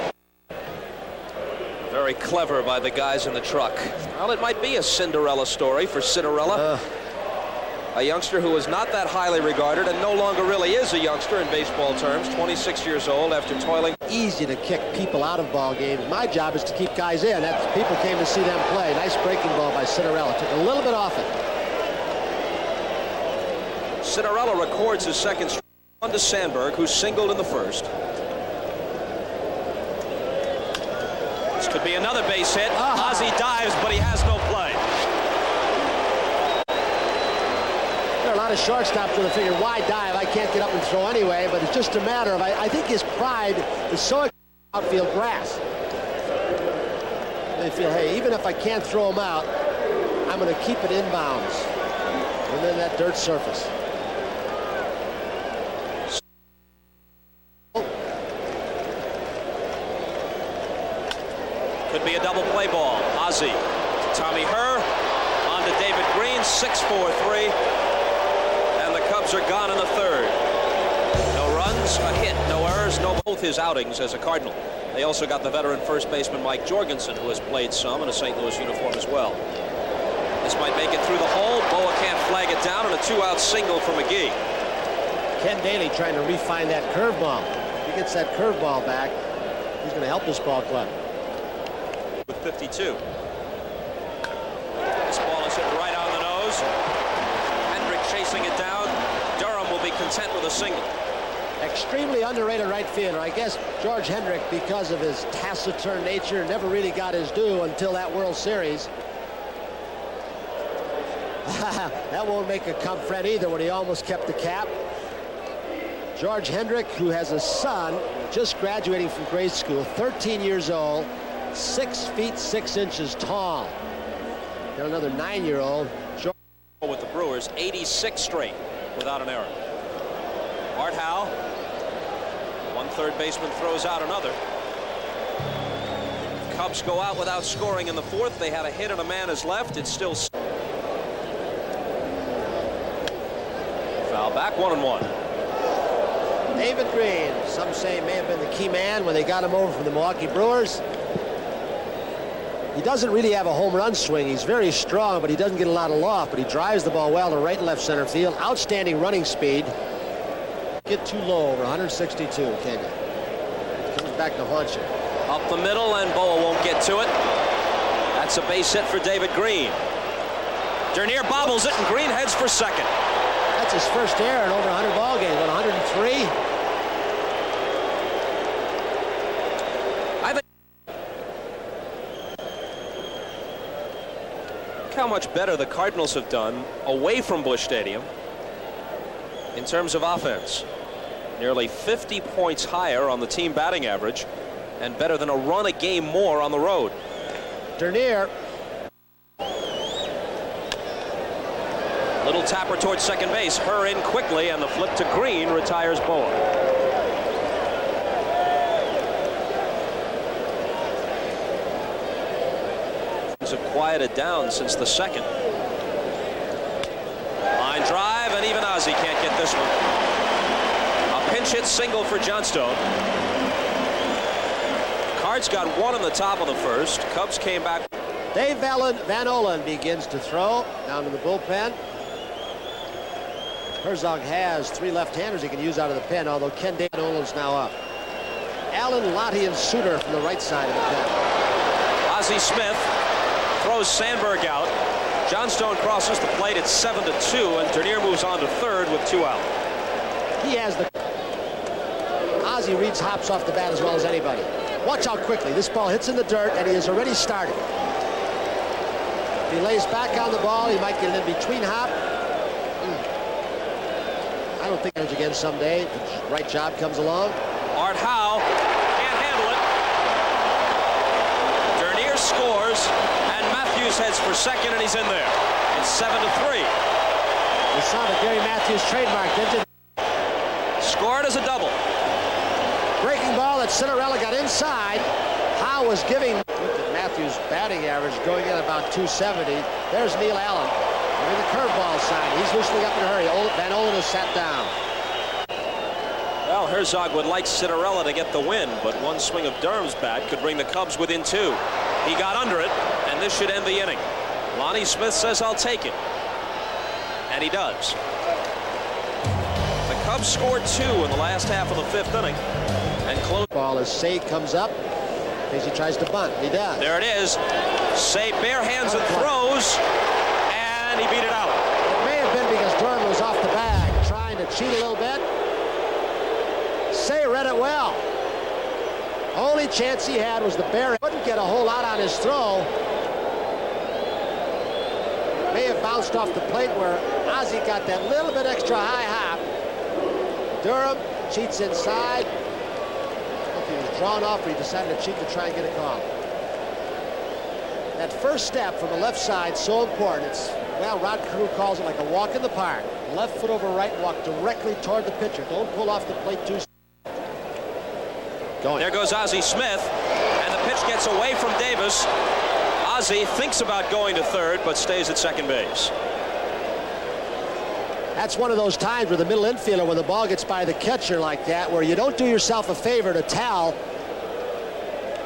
Very clever by the guys in the truck. Well, it might be a Cinderella story for Cinderella. A youngster who was not that highly regarded and no longer really is a youngster in baseball terms. 26 years old after toiling. Easy to kick people out of ball games. My job is to keep guys in. People came to see them play. Nice breaking ball by Cinderella. Took a little bit off it. Cinderella records his second strike on to Sandberg, who singled in the first. This could be another base hit. Ozzie dives, but he has no play. There are a lot of shortstops who figure, why dive? I can't get up and throw anyway, but it's just a matter of, I think his pride is so outfield grass. They feel, hey, even if I can't throw him out, I'm going to keep it inbounds. And then that dirt surface. Could be a double play ball. Ozzie, Tommy Herr, on to David Green, 6-4-3. And the Cubs are gone in the third. No runs, a hit, no errors, no both his outings as a Cardinal. They also got the veteran first baseman Mike Jorgensen, who has played some in a St. Louis uniform as well. This might make it through the hole. Boa can't flag it down, and a 2-out single for McGee. Ken Daly trying to refine that curveball. If he gets that curveball back, he's going to help this ball club. With 52. This ball is hit right on the nose. Hendrick chasing it down. Durham will be content with a single. Extremely underrated right fielder. I guess George Hendrick, because of his taciturn nature, never really got his due until that World Series. That won't make a Cub friend either when he almost kept the cap. George Hendrick, who has a son just graduating from grade school, 13 years old, 6 feet 6 inches tall. Got another 9-year-old. With the Brewers, 86 straight without an error. Art Howe, one third baseman throws out another. Cubs go out without scoring in the fourth. They had a hit and a man is left. It's still foul back, 1-1. David Green, some say may have been the key man when they got him over from the Milwaukee Brewers. He doesn't really have a home run swing. He's very strong, but he doesn't get a lot of loft, but he drives the ball well to right and left center field. Outstanding running speed. Get too low over 162, can you? Comes back to haunt you. Up the middle, and Boa won't get to it. That's a base hit for David Green. Dernier bobbles it, and Green heads for second. That's his first error in over 100 ball games. 103. I think. Look how much better the Cardinals have done away from Busch Stadium in terms of offense. Nearly 50 points higher on the team batting average, and better than a run a game more on the road. Dernier. Little tapper towards second base. Her in quickly, and the flip to Green retires Boa. Things have quieted down since the second. Line drive, and even Ozzie can't get this one. A pinch hit single for Johnstone. Cards got one in the top of the first. Cubs came back. Dave Van Olen begins to throw down to the bullpen. Herzog has three left-handers he can use out of the pen, although Ken Van Olen's now up. Allen, Lottie, and Sutter from the right side of the pen. Ozzie Smith throws Sandberg out. Johnstone crosses the plate at 7-2, and Dernier moves on to third with 2 out. He has the... Ozzie reads hops off the bat as well as anybody. Watch out quickly. This ball hits in the dirt, and he has already started. If he lays back on the ball, he might get it in between hop. I don't think there's again someday. The right job comes along. Art Howe can't handle it. Dernier scores, and Matthews heads for second, and he's in there. It's 7-3. You saw the Gary Matthews trademark, didn't you? Scored as a double. Breaking ball that Cinderella got inside. Howe was giving. Look at Matthews' batting average going in about 270. There's Neil Allen. With the curveball sign. He's loosening up in a hurry. Van Olen has sat down. Well, Herzog would like Cinderella to get the win, but one swing of Durham's bat could bring the Cubs within 2. He got under it, and this should end the inning. Lonnie Smith says, "I'll take it." And he does. The Cubs scored 2 in the last half of the 5th inning. And close. Ball as Say comes up. Casey tries to bunt. He does. There it is. Say bare hands and throws. And he beat it out. It may have been because Durham was off the bag, trying to cheat a little bit. Say read it well. Only chance he had was the bare. Couldn't get a whole lot on his throw. May have bounced off the plate where Ozzie got that little bit extra high hop. Durham cheats inside. I don't know if he was drawn off or he decided to cheat to try and get a call. That first step from the left side, so important. It's, well, Rod Carew calls it like a walk in the park. Left foot over right, walk directly toward the pitcher. Don't pull off the plate too soon. Going. There goes Ozzie Smith, and the pitch gets away from Davis. Ozzie thinks about going to third, but stays at second base. That's one of those times where the middle infielder, when the ball gets by the catcher like that, where you don't do yourself a favor to tell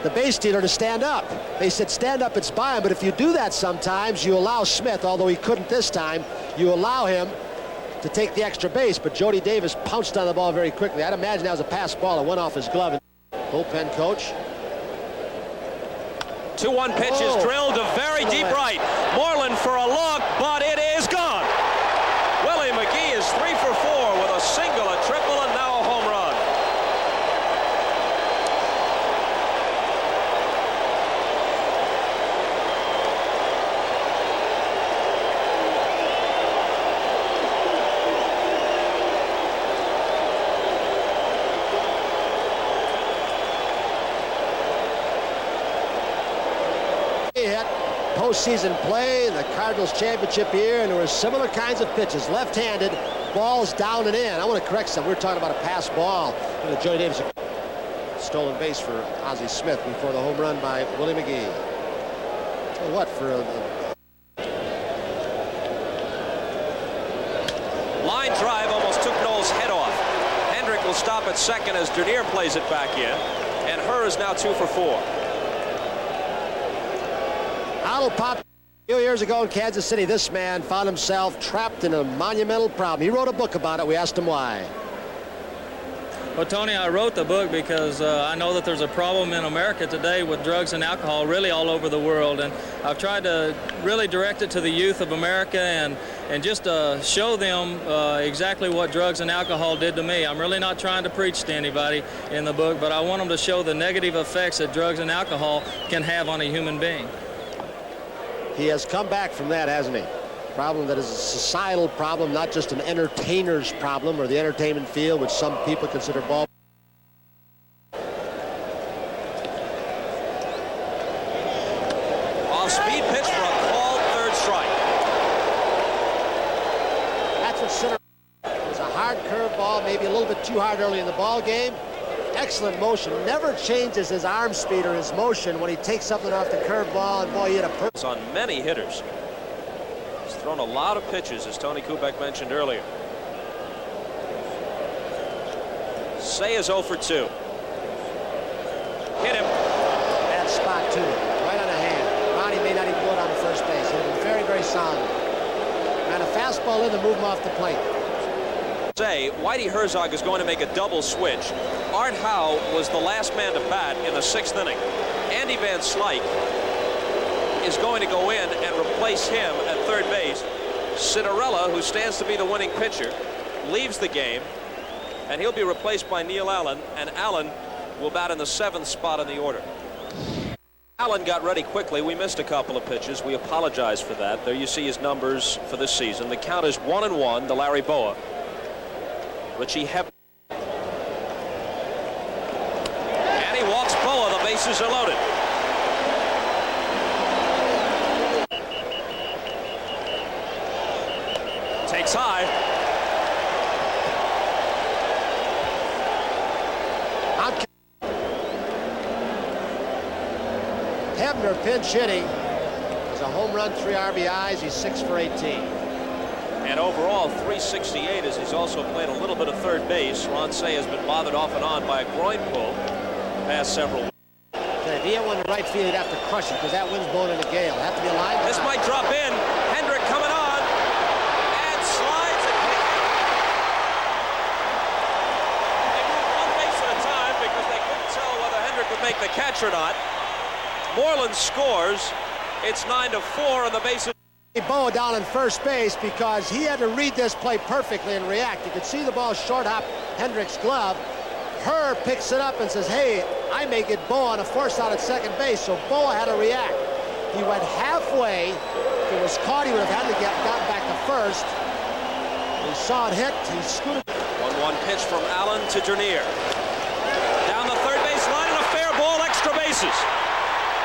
the base stealer to stand up. They said stand up, it's by him, but if you do that sometimes, you allow Smith, although he couldn't this time, you allow him to take the extra base, but Jody Davis pounced on the ball very quickly. I'd imagine that was a pass ball. It went off his glove. Bullpen coach. 2-1 pitch is drilled to very deep right. Moreland for a look, but it is gone. Willie McGee is 3 for 4 with a single, a triple, and now a home run. Hit postseason play in the Cardinals championship year, and there were similar kinds of pitches, left-handed, balls down and in. I want to correct some. We're talking about a pass ball. Jody Davis stolen base for Ozzie Smith before the home run by Willie McGee. Tell what, for a line drive almost took Noel's head off. Hendrick will stop at second as Dernier plays it back in, and Herr is now 2 for 4. Otto popped a few years ago in Kansas City. This man found himself trapped in a monumental problem. He wrote a book about it. We asked him why. Well, Tony, I wrote the book because I know that there's a problem in America today with drugs and alcohol, really all over the world. And I've tried to really direct it to the youth of America and just show them exactly what drugs and alcohol did to me. I'm really not trying to preach to anybody in the book, but I want them to show the negative effects that drugs and alcohol can have on a human being. He has come back from that, hasn't he? Problem that is a societal problem, not just an entertainer's problem or the entertainment field, which some people consider ball. Off-speed pitch for a called third strike. That's what Sutter. It was a hard curveball, maybe a little bit too hard early in the ball game. Excellent motion. Never changes his arm speed or his motion when he takes something off the curveball, and boy, he hit a It's on many hitters. He's thrown a lot of pitches, as Tony Kubek mentioned earlier. Say is 0 for 2. Hit him. Bad spot, too. Right on the hand. Ronnie may not even go down to first base. Hit him very, very solid. Ran a fastball in to move him off the plate. Say Whitey Herzog is going to make a double switch. Art Howe was the last man to bat in the 6th inning. Andy Van Slyke is going to go in and replace him at third base. Citarella, who stands to be the winning pitcher, leaves the game, and he'll be replaced by Neil Allen, and Allen will bat in the 7th spot in the order. Allen got ready quickly. We missed a couple of pitches. We apologize for that. There you see his numbers for this season. The count is 1-1 to Larry Boa. Richie Hep. And he walks Boa. The bases are loaded. Takes high. Hebner pinch hitting. It's a home run, 3 RBIs. He's 6 for 18. And overall, 368, as he's also played a little bit of third base. Ron Say has been bothered off and on by a groin pull past several weeks. If he had one in right field, he'd have to crush it because that wind's blowing in a gale. Have to be a line. This might drop in. Hendrick coming on and slides and hits. They moved one base at a time because they couldn't tell whether Hendrick would make the catch or not. Moreland scores. It's 9-4 on the bases. Boa down in first base because he had to read this play perfectly and react. You could see the ball short hop Hendrick's glove. Herr picks it up and says, hey, I may get Boa on a force out at second base. So Boa had to react. He went halfway. If it was caught, he would have had to get gotten back to first. He saw it hit. He scooted. 1-1 pitch from Allen to Dernier. Down the third base line and a fair ball, extra bases.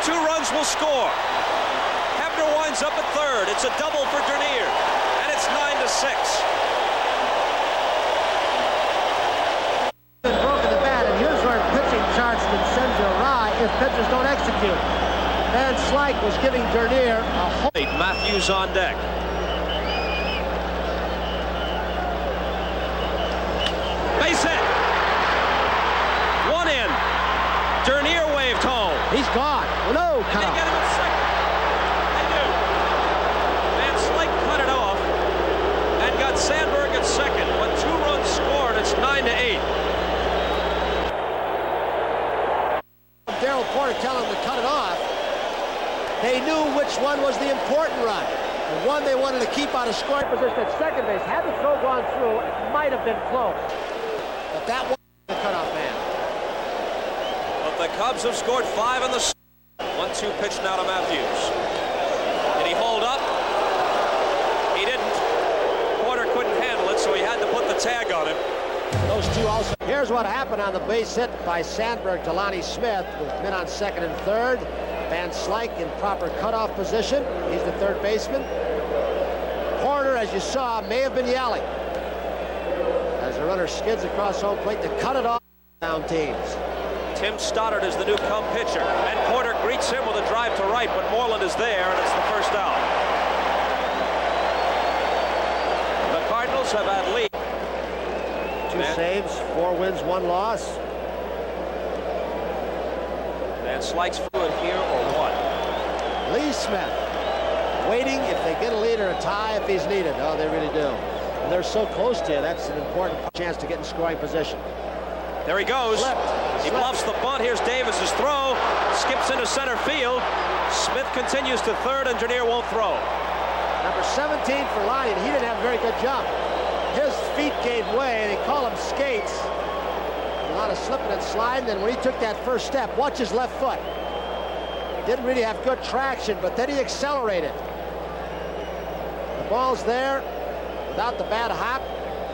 2 runs will score. Hebner winds up at third. It's a double for Dernier, and it's 9-6. Broken the bat, and here's where pitching charts can send you awry if pitchers don't execute. Van Slyke was giving Dernier a home. Matthews on deck. Base hit. 1 in. Dernier waved home. He's gone. Well, no, And they get him at second. They do. Van Slyke cut it off and got Sandberg at second. But 2 runs scored. It's 9-8. Darrell Porter telling him to cut it off. They knew which one was the important run. The one they wanted to keep out of scoring position at second base. Had the throw gone through, it might have been close. But that was the cutoff man. But the Cubs have scored 5 in the 1-2 pitch now to Matthews. Did he hold up? He didn't. Porter couldn't handle it, so he had to put the tag on him. Those two also. Here's what happened on the base hit by Sandberg to Lonnie Smith with men on second and third. Van Slyke in proper cutoff position. He's the third baseman. Porter, as you saw, may have been yelling as the runner skids across home plate to cut it off down teams. Tim Stoddard is the new come pitcher, and Porter greets him with a drive to right, but Moreland is there, and it's the first out. The Cardinals have had lead. 2 saves, 4 wins, 1 loss. And Slikes fluid here or what? Lee Smith waiting if they get a lead or a tie if he's needed. Oh, they really do. And they're so close to you. That's an important chance to get in scoring position. There he goes. He bluffs the bunt. Here's Davis's throw. Skips into center field. Smith continues to third, and Dernier won't throw. Number 17 for Lonnie, and he didn't have a very good jump. His feet gave way. They call him skates. A lot of slipping and sliding, and when he took that first step, watch his left foot. Didn't really have good traction, but then he accelerated. The ball's there without the bad hop,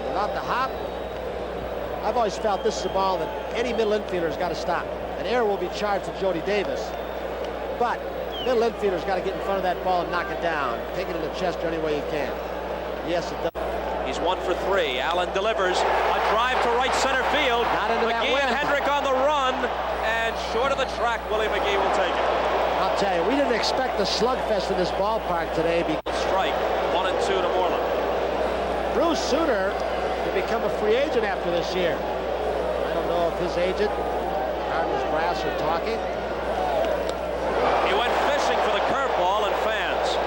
without the hop. I've always felt this is a ball that any middle infielder's got to stop. An error will be charged to Jody Davis, but middle infielder's got to get in front of that ball and knock it down. Take it in the chest any way you can. Yes, it does. He's 1 for 3. Allen delivers a drive to right center field. Not into McGee and Hendrick on the run, and short of the track, Willie McGee will take it. I'll tell you, we didn't expect the slugfest in this ballpark today. Strike, 1 and 2 to Moreland. Bruce Sutter to become a free agent after this year. I don't know if his agent, Cardinals brass, are talking. He went fishing for the curveball and fans.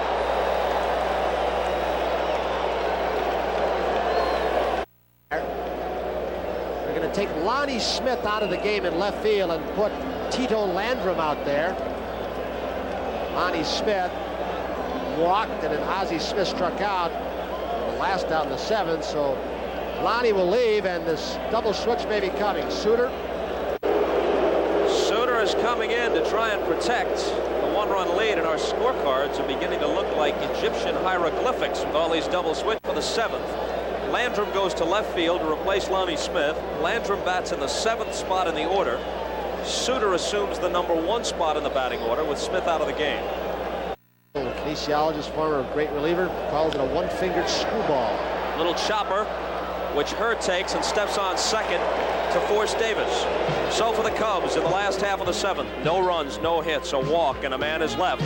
They're going to take Lonnie Smith out of the game in left field and put Tito Landrum out there. Lonnie Smith walked, and then Ozzie Smith struck out. The last out in the 7th, so Lonnie will leave, and this double switch may be coming. Sutter is coming in to try and protect the 1-run lead, and our scorecards are beginning to look like Egyptian hieroglyphics with all these double switch for the 7th. Landrum goes to left field to replace Lonnie Smith. Landrum bats in the 7th spot in the order. Sutter assumes the number 1 spot in the batting order with Smith out of the game. Kinesiologist, former great reliever, calls it a one-fingered screwball. Little chopper, which Hurd takes and steps on second to force Davis. So for the Cubs in the last half of the 7th, no runs, no hits, a walk, and a man is left.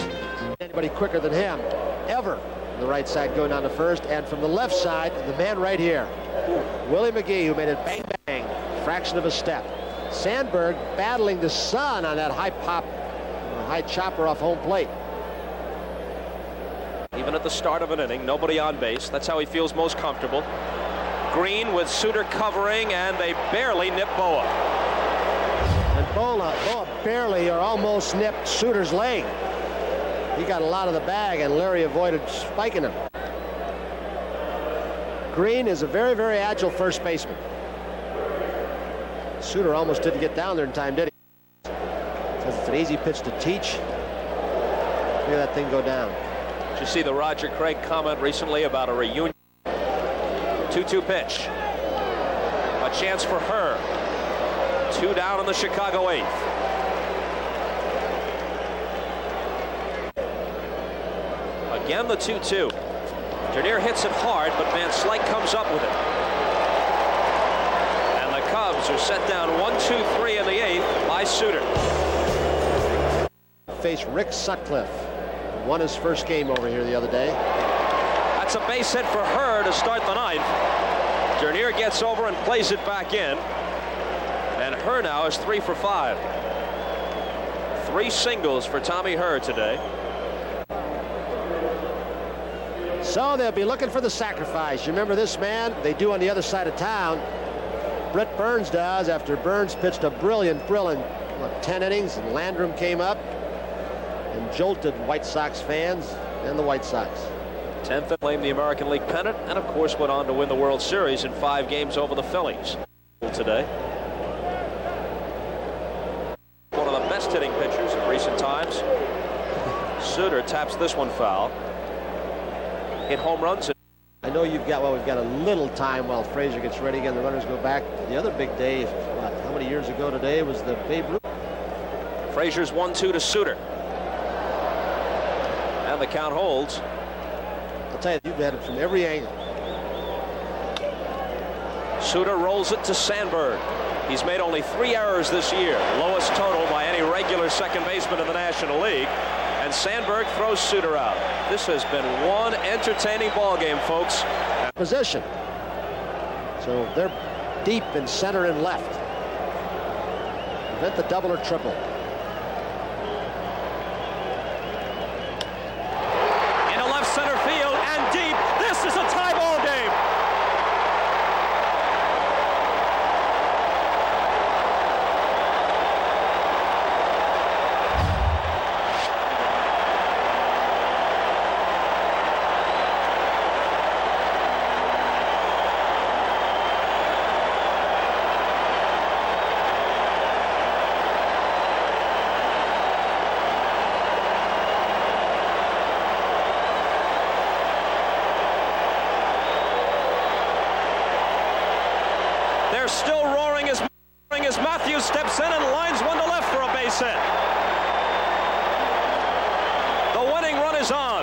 Anybody quicker than him ever. The right side going down to first, and from the left side, the man right here, Willie McGee, who made it bang bang, fraction of a step. Sandberg battling the sun on that high pop, high chopper off home plate. Even at the start of an inning, nobody on base. That's how he feels most comfortable. Green with Sutter covering, and they barely nip Boa. And Boa barely or almost nipped Sutter's leg. He got a lot of the bag, and Larry avoided spiking him. Green is a very, very agile first baseman. Sutter almost didn't get down there in time, did he? Says it's an easy pitch to teach. Look at that thing go down. Did you see the Roger Craig comment recently about a reunion? 2-2 pitch. A chance for her. 2 down in the Chicago 8th. Again, the 2-2. Dernier hits it hard, but Van Slyke comes up with it. And the Cubs are set down 1-2-3 in the 8th by Sutter. Face Rick Sutcliffe. Won his first game over here the other day. That's a base hit for her to start the 9th. Dernier gets over and plays it back in. And Herr now is 3 for 5. 3 singles for Tommy Herr today. So they'll be looking for the sacrifice. You remember this man? They do on the other side of town. Britt Burns does, after Burns pitched a brilliant, 10 innings, and Landrum came up and jolted White Sox fans and the White Sox. 10th claimed the American League pennant, and of course went on to win the World Series in 5 games over the Phillies today. One of the best hitting pitchers in recent times. Sutter taps this one foul. Hit home runs. I know we've got a little time while Frazier gets ready again. The runners go back. The other big day, how many years ago today, was the Babe Ruth. Frazier's 1-2 to Sutter. And the count holds. I'll tell you, you've had it from every angle. Sutter rolls it to Sandberg. He's made only 3 errors this year, lowest total by any regular second baseman in the National League. And Sandberg throws Sutter out. This has been one entertaining ball game, folks. Position. So they're deep in center and left. Prevent the double or triple. Into left center field and deep. This is a tie ball game. Still roaring as Matthews steps in and lines one to left for a base hit. The winning run is on.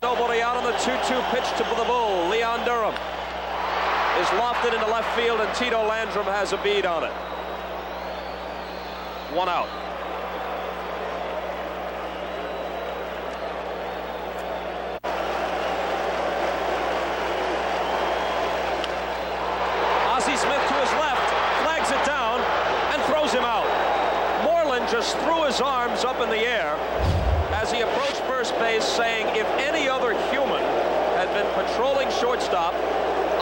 Nobody out on the 2-2 pitch to the Bull. Leon Durham is lofted into left field, and Tito Landrum has a bead on it. 1 out. Smith to his left, flags it down, and throws him out. Moreland just threw his arms up in the air as he approached first base, saying, if any other human had been patrolling shortstop,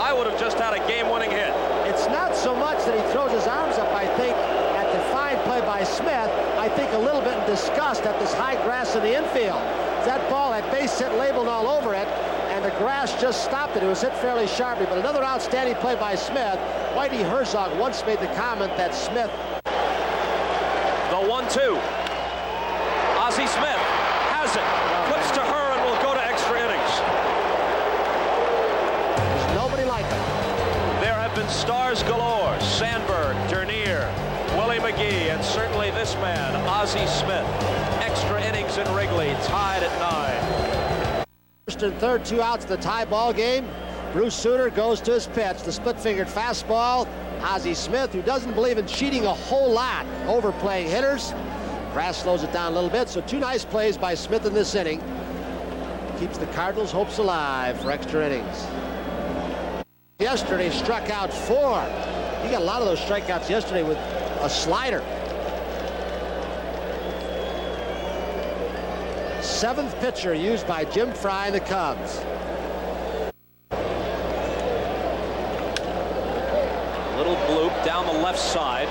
I would have just had a game-winning hit. It's not so much that he throws his arms up, I think, at the fine play by Smith. I think a little bit in disgust at this high grass in the infield. That ball had base hit labeled all over it, and the grass just stopped it. It was hit fairly sharply, but another outstanding play by Smith. Whitey Herzog once made the comment that Smith... The 1-2. Ozzie Smith has it. Flips to her and will go to extra innings. There's nobody like him. There have been stars galore. Sandberg, Dernier, Willie McGee, and certainly this man, Ozzie Smith. Extra innings in Wrigley, tied at 9. First and third, 2 outs, the tie ball game. Bruce Sutter goes to his pitch, the split-fingered fastball. Ozzie Smith, who doesn't believe in cheating a whole lot, overplaying hitters. Grass slows it down a little bit, so 2 nice plays by Smith in this inning. Keeps the Cardinals' hopes alive for extra innings. Yesterday, struck out 4. He got a lot of those strikeouts yesterday with a slider. 7th pitcher used by Jim Fry and the Cubs. Little bloop down the left side.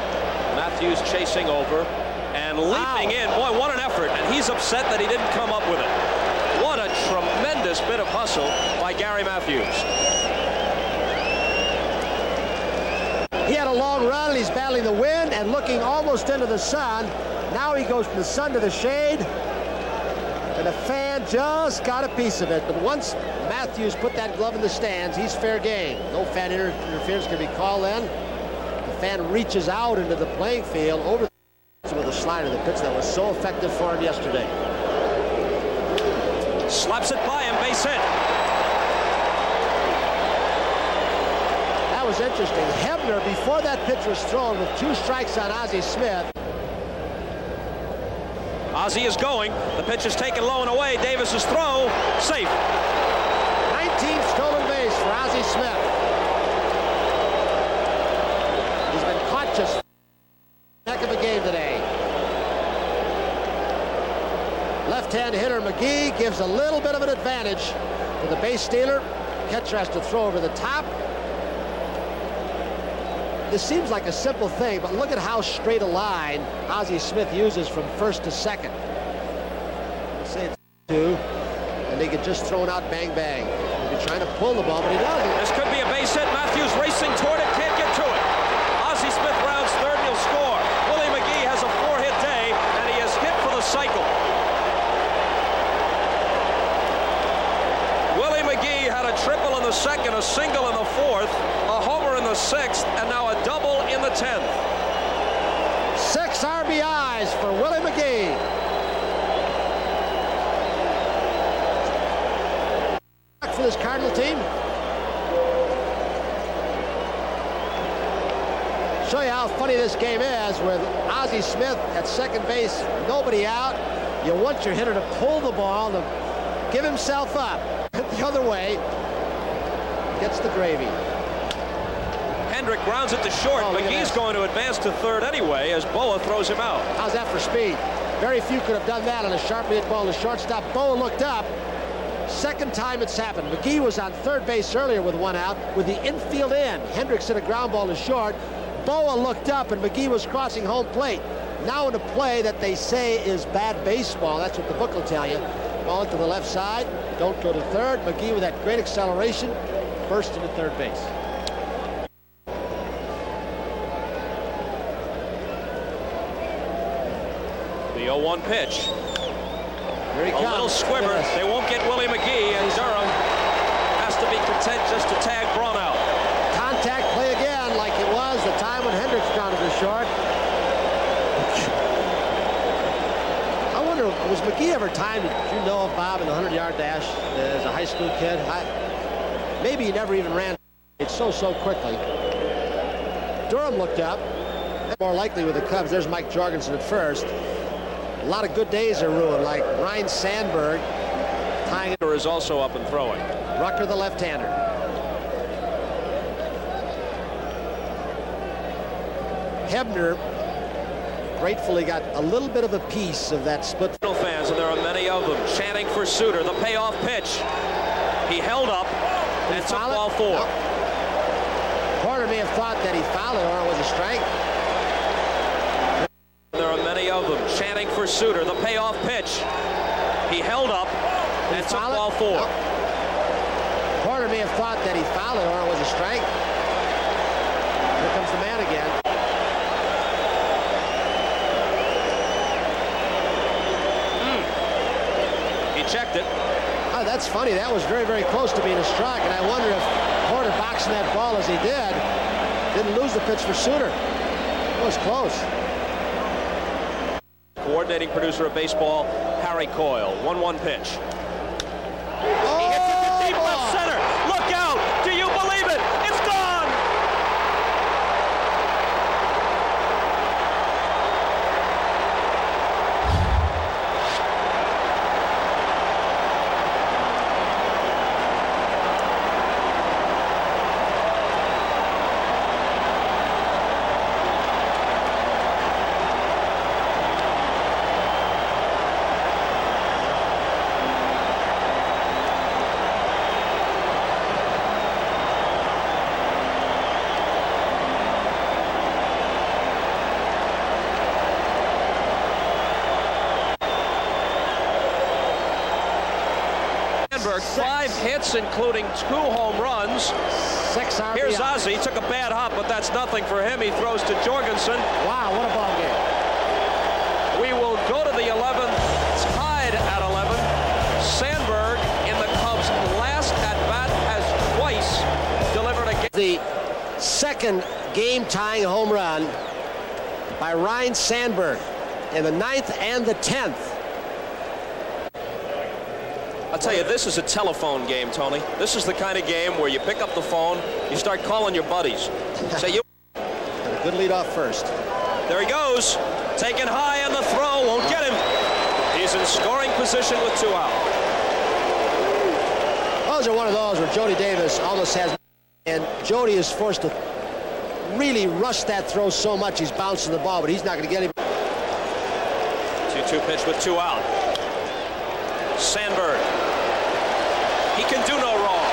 Matthews chasing over and leaping in. Boy, what an effort. And he's upset that he didn't come up with it. What a tremendous bit of hustle by Gary Matthews. He had a long run, and he's battling the wind and looking almost into the sun. Now he goes from the sun to the shade. And the fan just got a piece of it. But once Matthews put that glove in the stands, he's fair game. No fan interference can be called then. The fan reaches out into the playing field over with a slider, the pitch that was so effective for him yesterday. Slaps it by him, base hit. That was interesting. Hebner, before that pitch was thrown with 2 strikes on Ozzie Smith. Ozzie is going. The pitch is taken low and away. Davis's throw, safe. 19th stolen base for Ozzie Smith. He's been caught just heck of a game today. Left-hand hitter McGee gives a little bit of an advantage to the base stealer. Catcher has to throw over the top. This seems like a simple thing, but look at how straight a line Ozzie Smith uses from first to second. Say it's 2, and they get just thrown out, bang, bang. He'll be trying to pull the ball, but he doesn't. This could be a base hit. Matthews racing toward it, can't get to it. Ozzie Smith rounds third, and he'll score. Willie McGee has a 4-hit day, and he is hit for the cycle. Willie McGee had a triple in the second, a single in the fourth, a homer in the 6th, and now a double in the 10th. 6 RBIs for Willie McGee. For this Cardinal team, how funny this game is with Ozzie Smith at second base, nobody out. You want your hitter to pull the ball, to give himself up. The other way, gets the gravy. Hendrick grounds it to short. McGee's going to advance to third anyway as Boa throws him out. How's that for speed? Very few could have done that on a sharply hit ball to shortstop. Boa looked up. Second time it's happened. McGee was on third base earlier with one out with the infield in. Hendricks hit a ground ball to short. Boa looked up and McGee was crossing home plate. Now in a play that they say is bad baseball. That's what the book will tell you. Ball into the left side. Don't go to third. McGee with that great acceleration burst into third base. The 0-1 pitch. Here he comes. A little squibber. They won't get Willie McGee, and Durham has to be content just to tag Braun out. Contact play again, like it was the time when Hendricks grounded to short. I wonder, was McGee ever timed? Did you know of Bob in the 100-yard dash as a high school kid? Maybe he never even ran it so quickly. Durham looked up. More likely with the Cubs. There's Mike Jorgensen at first. A lot of good days are ruined, like Ryan Sandberg tying it. Is also up and throwing. Rucker, the left-hander. Hebner gratefully got a little bit of a piece of that split. Fans, and there are many of them, chanting for Sutter. The payoff pitch. He held up and took ball 4. No. Porter may have thought that he fouled it or it was a strike. There are many of them, chanting for Sutter. The payoff pitch. He held up and took ball 4. No. Porter may have thought that he fouled it or it was a strike. Here comes the man again. He checked it. Oh, that's funny. That was very close to being a strike, and I wonder if Porter boxing that ball as he didn't lose the pitch for Sutter. It was close. Coordinating producer of baseball, Harry Coyle. 1-1 pitch. Oh, he hits it to deep left center. Look out! Do you believe it? It's gone! Sandberg, 5 hits, including 2 home runs. 6 RBI. Here's Ozzie. Took a bad hop, but that's nothing for him. He throws to Jorgensen. Wow, what a ball game. We will go to the 11th, tied at 11. Sandberg, in the Cubs' last at-bat, has twice delivered a game. The second game-tying home run by Ryan Sandberg in the 9th and the 10th. I'll tell you, this is a telephone game, Tony. This is the kind of game where you pick up the phone, you start calling your buddies. Say you. And a good lead off first. There he goes. Taken high on the throw. Won't get him. He's in scoring position with 2 out. Those are one of those where Jody Davis almost has, and Jody is forced to really rush that throw so much he's bouncing the ball, but he's not going to get him. 2-2 pitch with 2 out. Sandberg. He can do no wrong.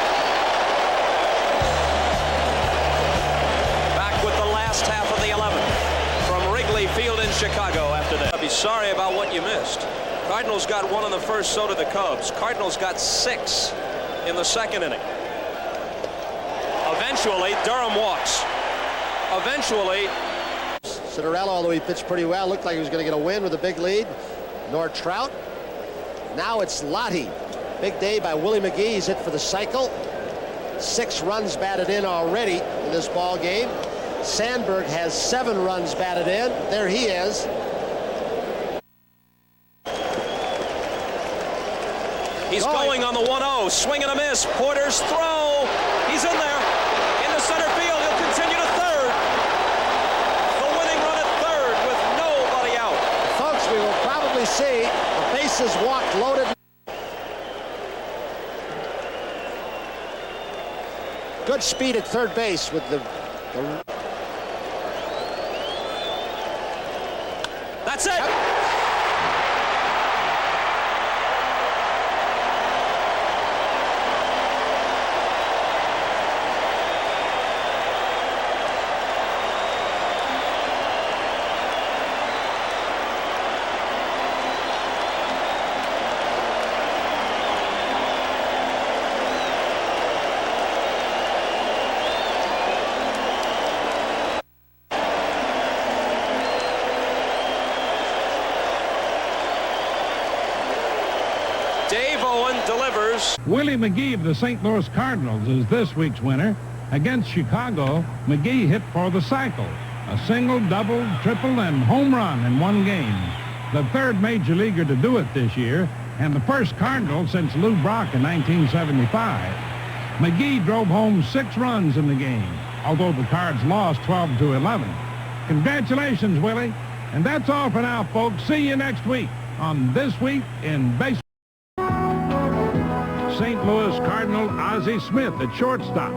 Back with the last half of the 11th from Wrigley Field in Chicago after that. I'll be sorry about what you missed. Cardinals got 1 in the first, so did the Cubs. Cardinals got 6 in the second inning. Eventually, Durham walks. Eventually. Citarella, although he pitched pretty well, looked like he was going to get a win with a big lead. Nor Trout. Now it's Lottie. Big day by Willie McGee. He's hit for the cycle. 6 runs batted in already in this ball game. Sandberg has 7 runs batted in. There he is. He's going on the 1-0. Swing and a miss. Porter's throw. He's in there. Into center field. He'll continue to third. The see. The bases walked, loaded. Good speed at third base with the That's it. Delivers. Willie McGee of the St. Louis Cardinals is this week's winner. Against Chicago, McGee hit for the cycle. A single, double, triple, and home run in one game. The third major leaguer to do it this year, and the first Cardinal since Lou Brock in 1975. McGee drove home 6 runs in the game, although the Cards lost 12-11. Congratulations, Willie. And that's all for now, folks. See you next week on This Week in Baseball. St. Louis Cardinal Ozzie Smith at shortstop.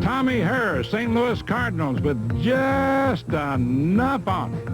Tommy Herr, St. Louis Cardinals, with just enough on it.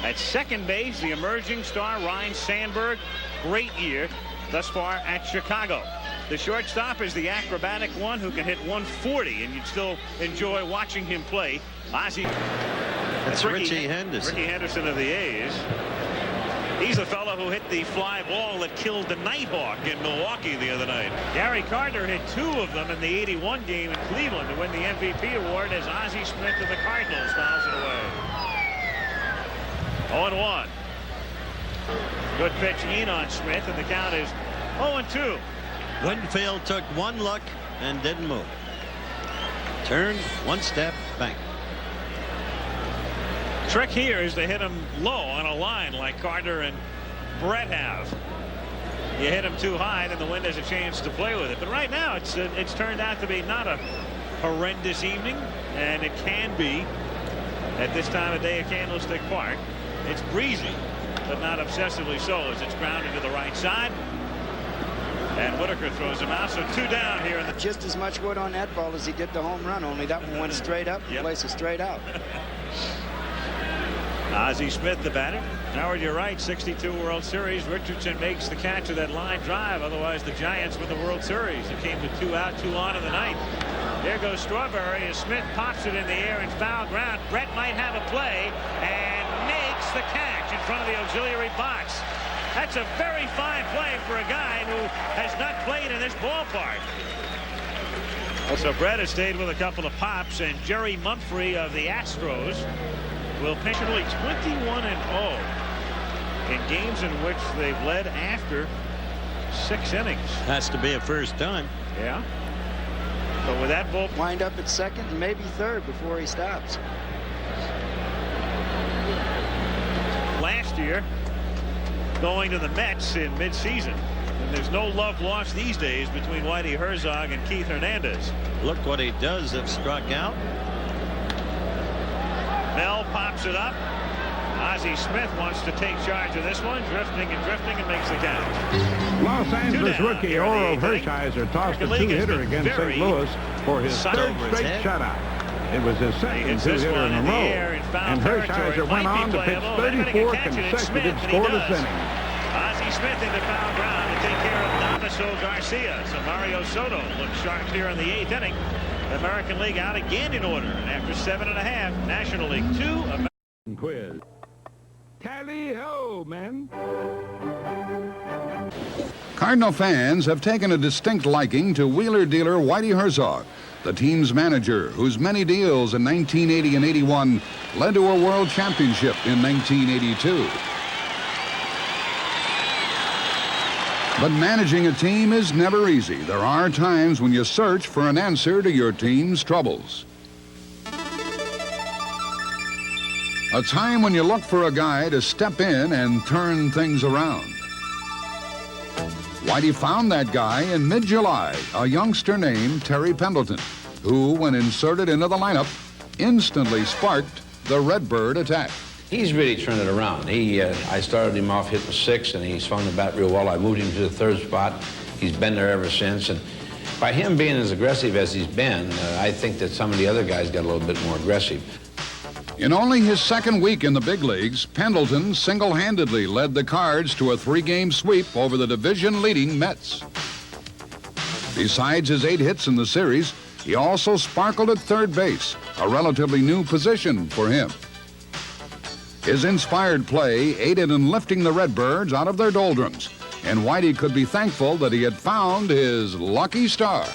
At second base, the emerging star Ryne Sandberg. Great year thus far at Chicago. The shortstop is the acrobatic one who can hit 140, and you'd still enjoy watching him play. Ozzie. That's Richie Henderson. Ricky Henderson of the A's. He's the fellow who hit the fly ball that killed the Nighthawk in Milwaukee the other night. Gary Carter hit 2 of them in the '81 game in Cleveland to win the MVP award as Ozzie Smith of the Cardinals fouls it away. 0-1. Good pitch in on Smith, and the count is 0-2. Winfield took one look and didn't move. Turned one step back. Trick here is to hit him low on a line like Carter and Brett have. You hit him too high, then the wind has a chance to play with it. But right now, it's turned out to be not a horrendous evening, and it can be at this time of day at Candlestick Park. It's breezy, but not obsessively so, as it's grounded to the right side. And Whitaker throws him out, so 2 down here. Just as much wood on that ball as he did the home run, only that one went straight up, the place is straight out. Ozzie Smith, the batter. Howard, you're right, 62 World Series. Richardson makes the catch of that line drive. Otherwise, the Giants win the World Series. It came to 2 out, 2 on in the ninth. There goes Strawberry as Smith pops it in the air in foul ground. Brett might have a play and makes the catch in front of the auxiliary box. That's a very fine play for a guy who has not played in this ballpark. So Brett has stayed with a couple of pops, and Jerry Mumphrey of the Astros will pitch early 21-0 in games in which they've led after 6 innings. Has to be a first time. Yeah. But with that ball, wind up at second and maybe third before he stops. Last year, going to the Mets in midseason. And there's no love lost these days between Whitey Herzog and Keith Hernandez. Look what he does if struck out. Bell pops it up. Ozzie Smith wants to take charge of this one, drifting and makes the catch. Los Angeles rookie Oro Hershiser tossed a 2-hitter against St. Louis for his 3rd straight shutout. It was his second 2-hitter in a row, and Hershiser went on to pitch 34 consecutive scoreless innings. Ozzie Smith into foul ground to take care of Damaso Garcia. So Mario Soto looks sharp here in the 8th inning. The American League out again in order, and after 7.5, National League 2. Quiz. Tally-ho, man. Cardinal fans have taken a distinct liking to wheeler dealer Whitey Herzog, the team's manager, whose many deals in 1980 and 81 led to a world championship in 1982. But managing a team is never easy. There are times when you search for an answer to your team's troubles. A time when you look for a guy to step in and turn things around. Whitey found that guy in mid-July, a youngster named Terry Pendleton, who, when inserted into the lineup, instantly sparked the Redbird attack. He's really turned it around. I started him off hitting 6, and he swung the bat real well. I moved him to the 3rd spot. He's been there ever since. And by him being as aggressive as he's been, I think that some of the other guys got a little bit more aggressive. In only his 2nd week in the big leagues, Pendleton single-handedly led the Cards to a 3-game sweep over the division-leading Mets. Besides his 8 hits in the series, he also sparkled at 3rd base, a relatively new position for him. His inspired play aided in lifting the Redbirds out of their doldrums, and Whitey could be thankful that he had found his lucky star.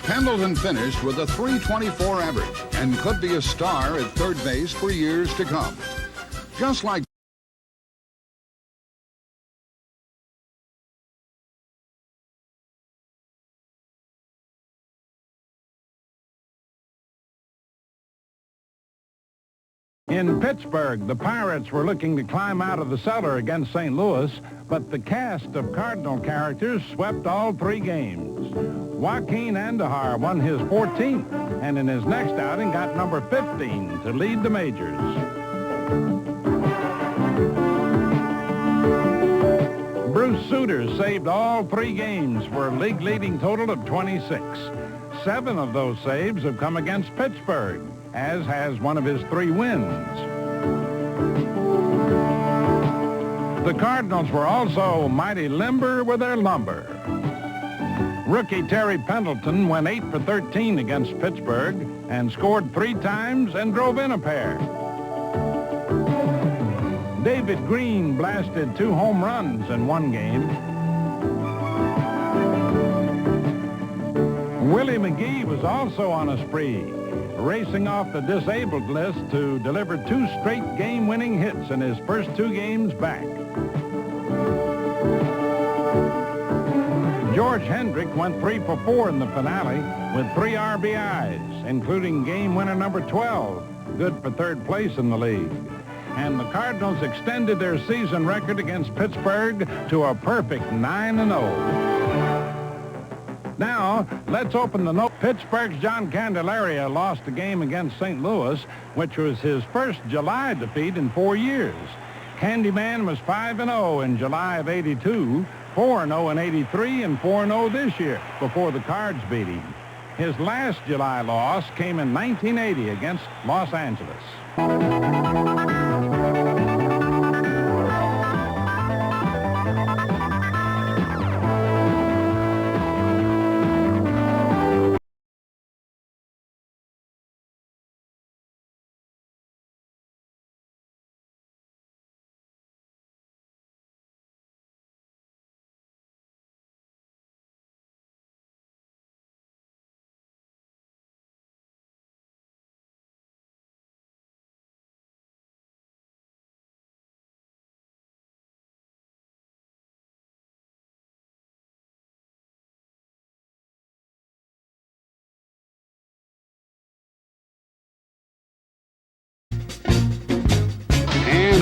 Pendleton finished with a .324 average and could be a star at 3rd base for years to come. Just like in Pittsburgh, the Pirates were looking to climb out of the cellar against St. Louis, but the cast of Cardinal characters swept all 3 games. Joaquin Andujar won his 14th, and in his next outing got number 15 to lead the majors. Bruce Sutter saved all 3 games for a league-leading total of 26. 7 of those saves have come against Pittsburgh, as has one of his 3 wins. The Cardinals were also mighty limber with their lumber. Rookie Terry Pendleton went 8 for 13 against Pittsburgh and scored 3 times and drove in a pair. David Green blasted 2 home runs in 1 game. Willie McGee was also on a spree, racing off the disabled list to deliver 2 straight game-winning hits in his first 2 games back. George Hendrick went 3 for 4 in the finale with 3 RBIs, including game winner number 12, good for 3rd place in the league. And the Cardinals extended their season record against Pittsburgh to a perfect 9-0. Now, let's open the note. Pittsburgh's John Candelaria lost a game against St. Louis, which was his first July defeat in 4 years. Candyman was 5-0 in July of '82, 4-0 in '83, and 4-0 this year before the Cards beat him. His last July loss came in 1980 against Los Angeles.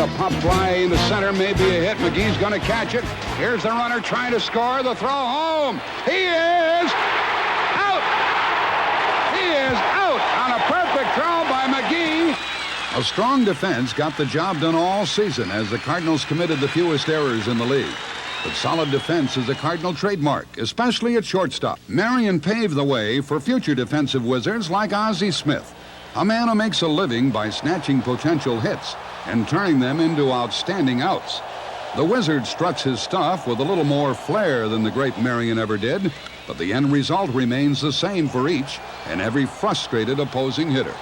A pop fly in the center, maybe a hit. McGee's going to catch it. Here's the runner trying to score. The throw home. He is out. He is out on a perfect throw by McGee. A strong defense got the job done all season as the Cardinals committed the fewest errors in the league. But solid defense is a Cardinal trademark, especially at shortstop. Marion paved the way for future defensive wizards like Ozzie Smith, a man who makes a living by snatching potential hits and turning them into outstanding outs. The Wizard struts his stuff with a little more flair than the great Marion ever did, but the end result remains the same for each and every frustrated opposing hitter.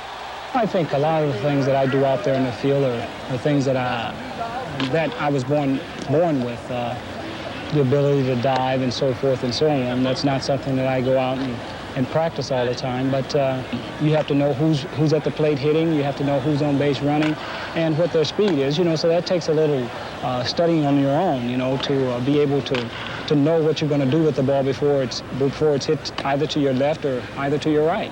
I think a lot of the things that I do out there in the field are things that I was born with. The ability to dive and so forth and so on. That's not something that I go out and practice all the time, but you have to know who's at the plate hitting, you have to know who's on base running, and what their speed is, so that takes a little studying on your own, to be able to know what you're going to do with the ball before it's hit either to your left or either to your right.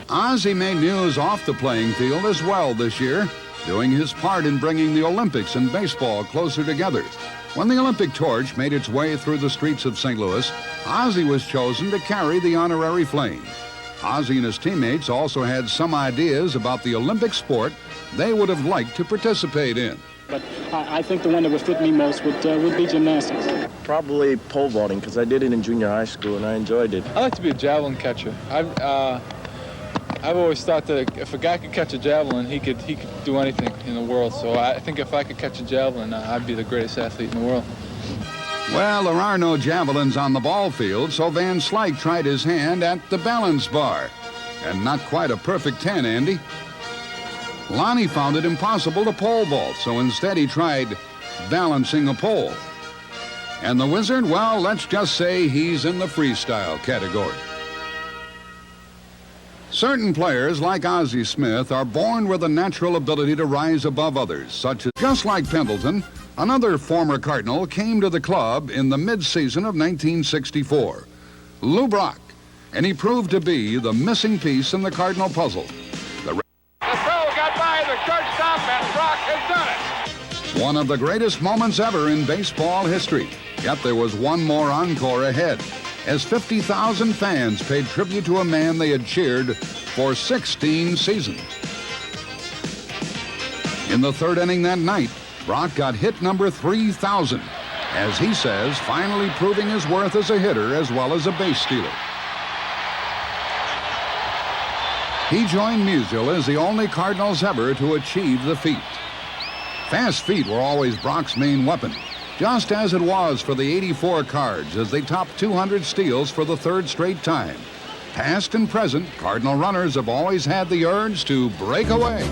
Ozzie made news off the playing field as well this year, doing his part in bringing the Olympics and baseball closer together. When the Olympic torch made its way through the streets of St. Louis, Ozzie was chosen to carry the honorary flame. Ozzie and his teammates also had some ideas about the Olympic sport they would have liked to participate in. But I think the one that would fit me most would be gymnastics. Probably pole vaulting, because I did it in junior high school and I enjoyed it. I like to be a javelin catcher. I've always thought that if a guy could catch a javelin, he could do anything in the world. So I think if I could catch a javelin, I'd be the greatest athlete in the world. Well, there are no javelins on the ball field, so Van Slyke tried his hand at the balance bar. And not quite a perfect 10, Andy. Lonnie found it impossible to pole vault, so instead he tried balancing a pole. And the Wizard, well, let's just say he's in the freestyle category. Certain players, like Ozzie Smith, are born with a natural ability to rise above others, such as, just like Pendleton, another former Cardinal came to the club in the mid-season of 1964, Lou Brock, and he proved to be the missing piece in the Cardinal puzzle. The throw got by the shortstop, and Brock has done it. One of the greatest moments ever in baseball history, yet there was one more encore ahead, as 50,000 fans paid tribute to a man they had cheered for 16 seasons. In the third inning that night, Brock got hit number 3,000, as he says, finally proving his worth as a hitter as well as a base stealer. He joined Musial as the only Cardinals ever to achieve the feat. Fast feet were always Brock's main weapon, just as it was for the 84 Cards as they topped 200 steals for the third straight time. Past and present, Cardinal runners have always had the urge to break away.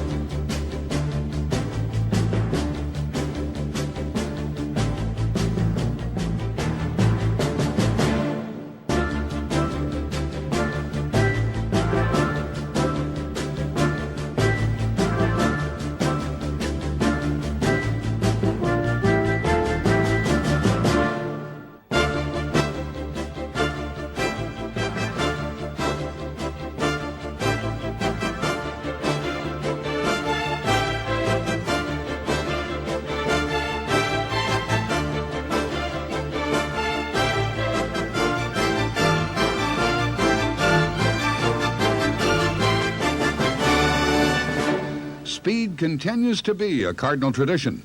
Speed continues to be a Cardinal tradition.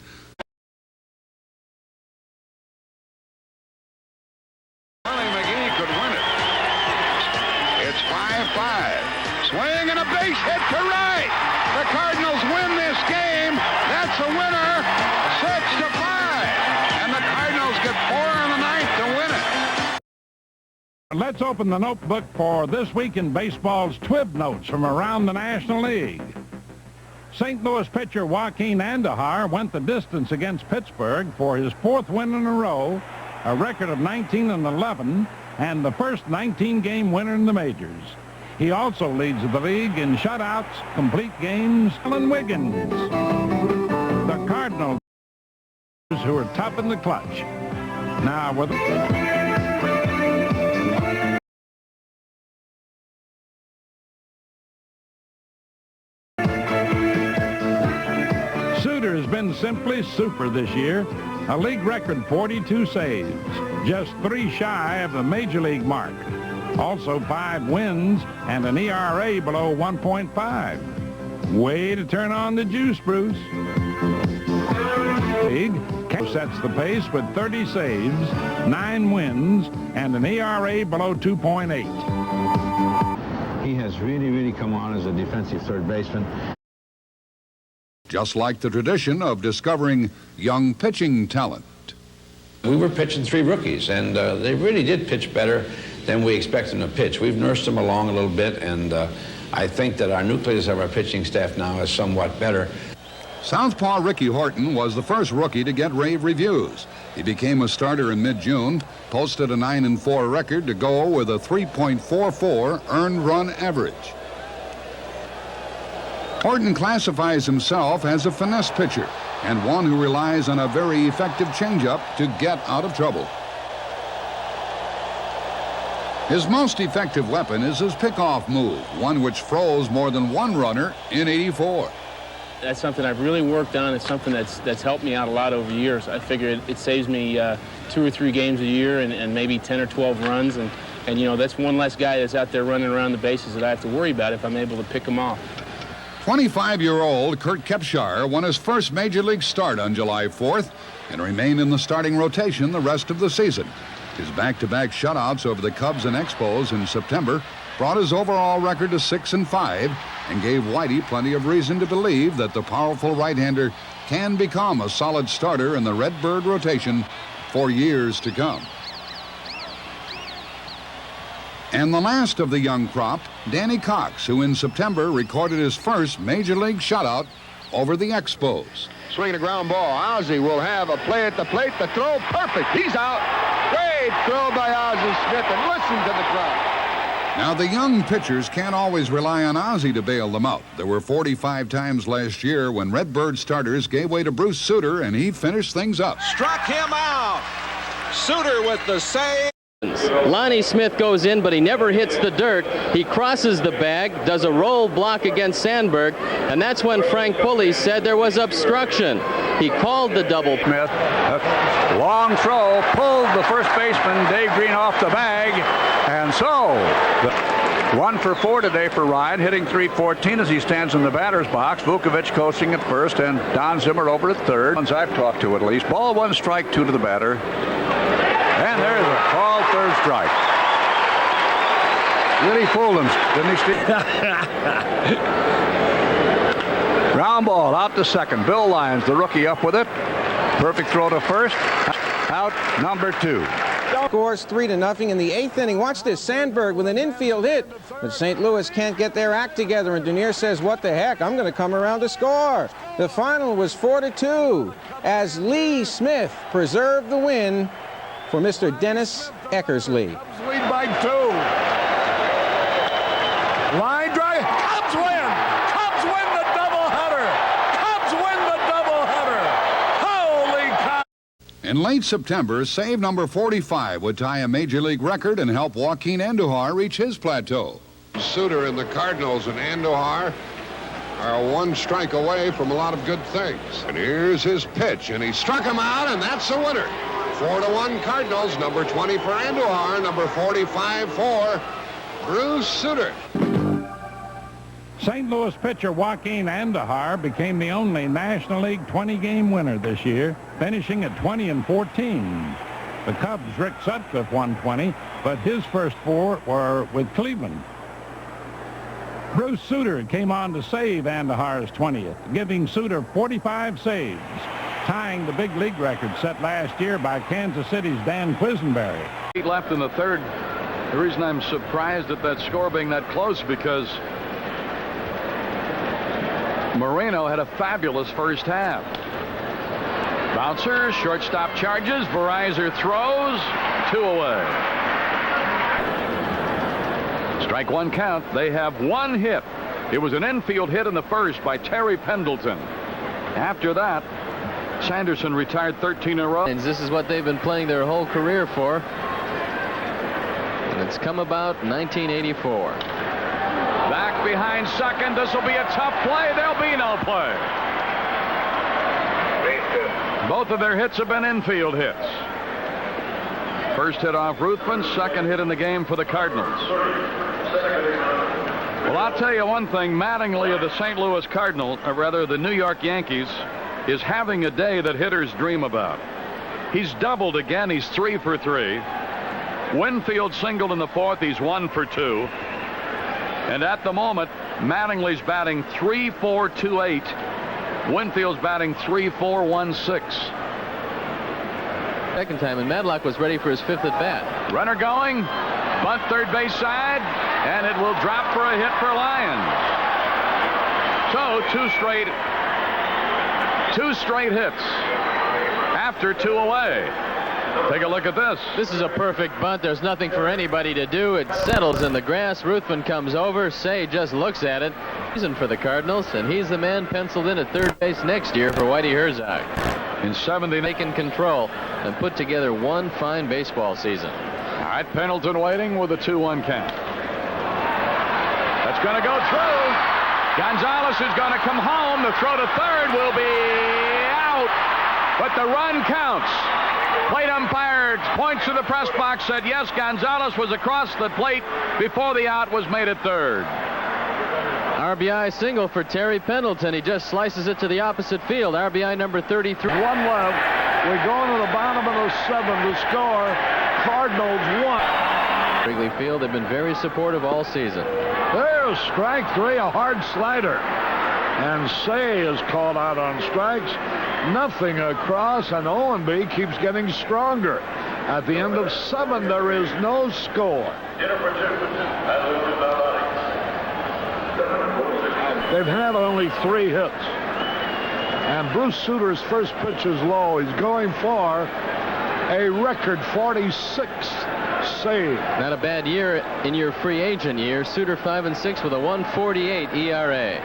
McGee could win it. It's 5-5. Swing and a base hit to right. The Cardinals win this game. That's a winner, 6-5. And the Cardinals get 4 in the ninth to win it. Let's open the notebook for this week in baseball's TWIB notes from around the National League. St. Louis pitcher Joaquin Andujar went the distance against Pittsburgh for his 4th win in a row, a record of 19-11, and the first 19-game winner in the majors. He also leads the league in shutouts, complete games, and Wiggins. The Cardinals, who are tough in the clutch. Now with Sutter has been simply super this year. A league record 42 saves, just 3 shy of the major league mark. Also 5 wins and an ERA below 1.5. Way to turn on the juice, Bruce. League sets the pace with 30 saves, 9 wins, and an ERA below 2.8. He has really come on as a defensive third baseman. Just like the tradition of discovering young pitching talent. We were pitching 3 rookies, and they really did pitch better than we expected them to pitch. We've nursed them along a little bit, and I think that our nucleus of our pitching staff now is somewhat better. Southpaw Ricky Horton was the first rookie to get rave reviews. He became a starter in mid-June, posted a 9-4 record to go with a 3.44 earned run average. Horton classifies himself as a finesse pitcher and one who relies on a very effective changeup to get out of trouble. His most effective weapon is his pickoff move, one which froze more than one runner in '84. That's something I've really worked on. It's something that's helped me out a lot over years. I figure it saves me 2 or 3 games a year and maybe 10 or 12 runs. And you know, that's one less guy that's out there running around the bases that I have to worry about if I'm able to pick him off. 25-year-old Kurt Kepshire won his first Major League start on July 4th and remained in the starting rotation the rest of the season. His back-to-back shutouts over the Cubs and Expos in September brought his overall record to 6-5 and gave Whitey plenty of reason to believe that the powerful right-hander can become a solid starter in the Redbird rotation for years to come. And the last of the young crop, Danny Cox, who in September recorded his first Major League shutout over the Expos. Swinging a ground ball. Ozzie will have a play at the plate. The throw, perfect. He's out. Great throw by Ozzie Smith, and listen to the crowd. Now, the young pitchers can't always rely on Ozzie to bail them out. There were 45 times last year when Redbird starters gave way to Bruce Sutter, and he finished things up. Struck him out. Sutter with the save. Lonnie Smith goes in, but he never hits the dirt. He crosses the bag, does a roll block against Sandberg, and that's when Frank Pulley said there was obstruction. He called the double. Smith, long throw, pulled the first baseman, Dave Green, off the bag, and so 1 for 4 today for Ryan, hitting .314 as he stands in the batter's box. Vukovic coasting at first, and Don Zimmer over at third. Ones I've talked to at least. Ball 1, strike 2 to the batter. And there's a called third strike. Really fooled him, didn't he, Steve? Ground ball out to second. Bill Lyons, the rookie, up with it. Perfect throw to first. Out number 2. Scores 3-0 in the 8th inning. Watch this. Sandberg with an infield hit. But St. Louis can't get their act together, and Denier says, what the heck, I'm going to come around to score. The final was 4-2 as Lee Smith preserved the win for Mr. Dennis Eckersley. Lead by 2. Line drive. Cubs win. Cubs win the doubleheader. Cubs win the doubleheader. Holy cow. In late September, save number 45 would tie a Major League record and help Joaquin Andujar reach his plateau. Sutter and the Cardinals and Andujar are 1 strike away from a lot of good things. And here's his pitch, and he struck him out, and that's the winner. 4-1 Cardinals, number 20 for Andujar, number 45 for Bruce Sutter. St. Louis pitcher Joaquin Andujar became the only National League 20-game winner this year, finishing at 20-14. The Cubs' Rick Sutcliffe won 20, but his first 4 were with Cleveland. Bruce Sutter came on to save Andujar's 20th, giving Sutter 45 saves, tying the big league record set last year by Kansas City's Dan Quisenberry. 8 left in the 3rd. The reason I'm surprised at that score being that close because Moreno had a fabulous first half. Bouncer, shortstop charges, Verizor throws, 2 away. Strike 1 count. They have 1 hit. It was an infield hit in the first by Terry Pendleton. After that, Sanderson retired 13 in a row. And this is what they've been playing their whole career for. And it's come about 1984. Back behind second. This will be a tough play. There'll be no play. Both of their hits have been infield hits. First hit off Ruthven, second hit in the game for the Cardinals. Well, I'll tell you one thing. Mattingly of the St. Louis Cardinals, or rather the New York Yankees, is having a day that hitters dream about. He's doubled again. He's 3 for 3. Winfield singled in the 4th. He's 1 for 2. And at the moment, Mattingly's batting 3-4-2-8. Winfield's batting 3-4-1-6. Second time, and Madlock was ready for his 5th at bat. Runner going, bunt third base side, and it will drop for a hit for Lyons. So two straight hits after 2 away. Take a look at this. This is a perfect bunt. There's nothing for anybody to do. It settles in the grass. Ruthven comes over. Say just looks at it. Season for the Cardinals, and he's the man penciled in at third base next year for Whitey Herzog. In 70, taken control and put together one fine baseball season. All right, Pendleton waiting with a 2-1 count. That's going to go through. Gonzalez is going to come home. The throw to third will be out, but the run counts. Plate umpire points to the press box, said yes, Gonzalez was across the plate before the out was made at third. RBI single for Terry Pendleton. He just slices it to the opposite field. RBI number 33. 1 left. We go to the bottom of the 7th to score. Cardinals 1. Wrigley Field, they've been very supportive all season. There's strike 3, a hard slider. And Say is called out on strikes. Nothing across, and Owenby keeps getting stronger. At the end of 7, there is no score. They've had only 3 hits. And Bruce Sutter's first pitch is low. He's going for a record 46th save. Not a bad year in your free agent year. Sutter 5-6 with a 1.48 ERA.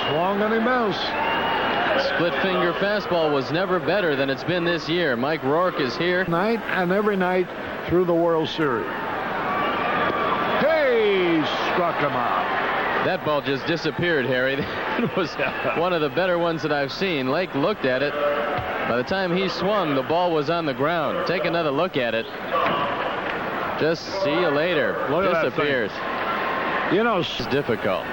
Swung and he missed. Split finger fastball was never better than it's been this year. Mike Rourke is here. Night and every night through the World Series. He struck him out. That ball just disappeared, Harry. It was one of the better ones that I've seen. Lake looked at it. By the time he swung, the ball was on the ground. Take another look at it. Just see you later. Look at disappears. That thing. You know, it's difficult.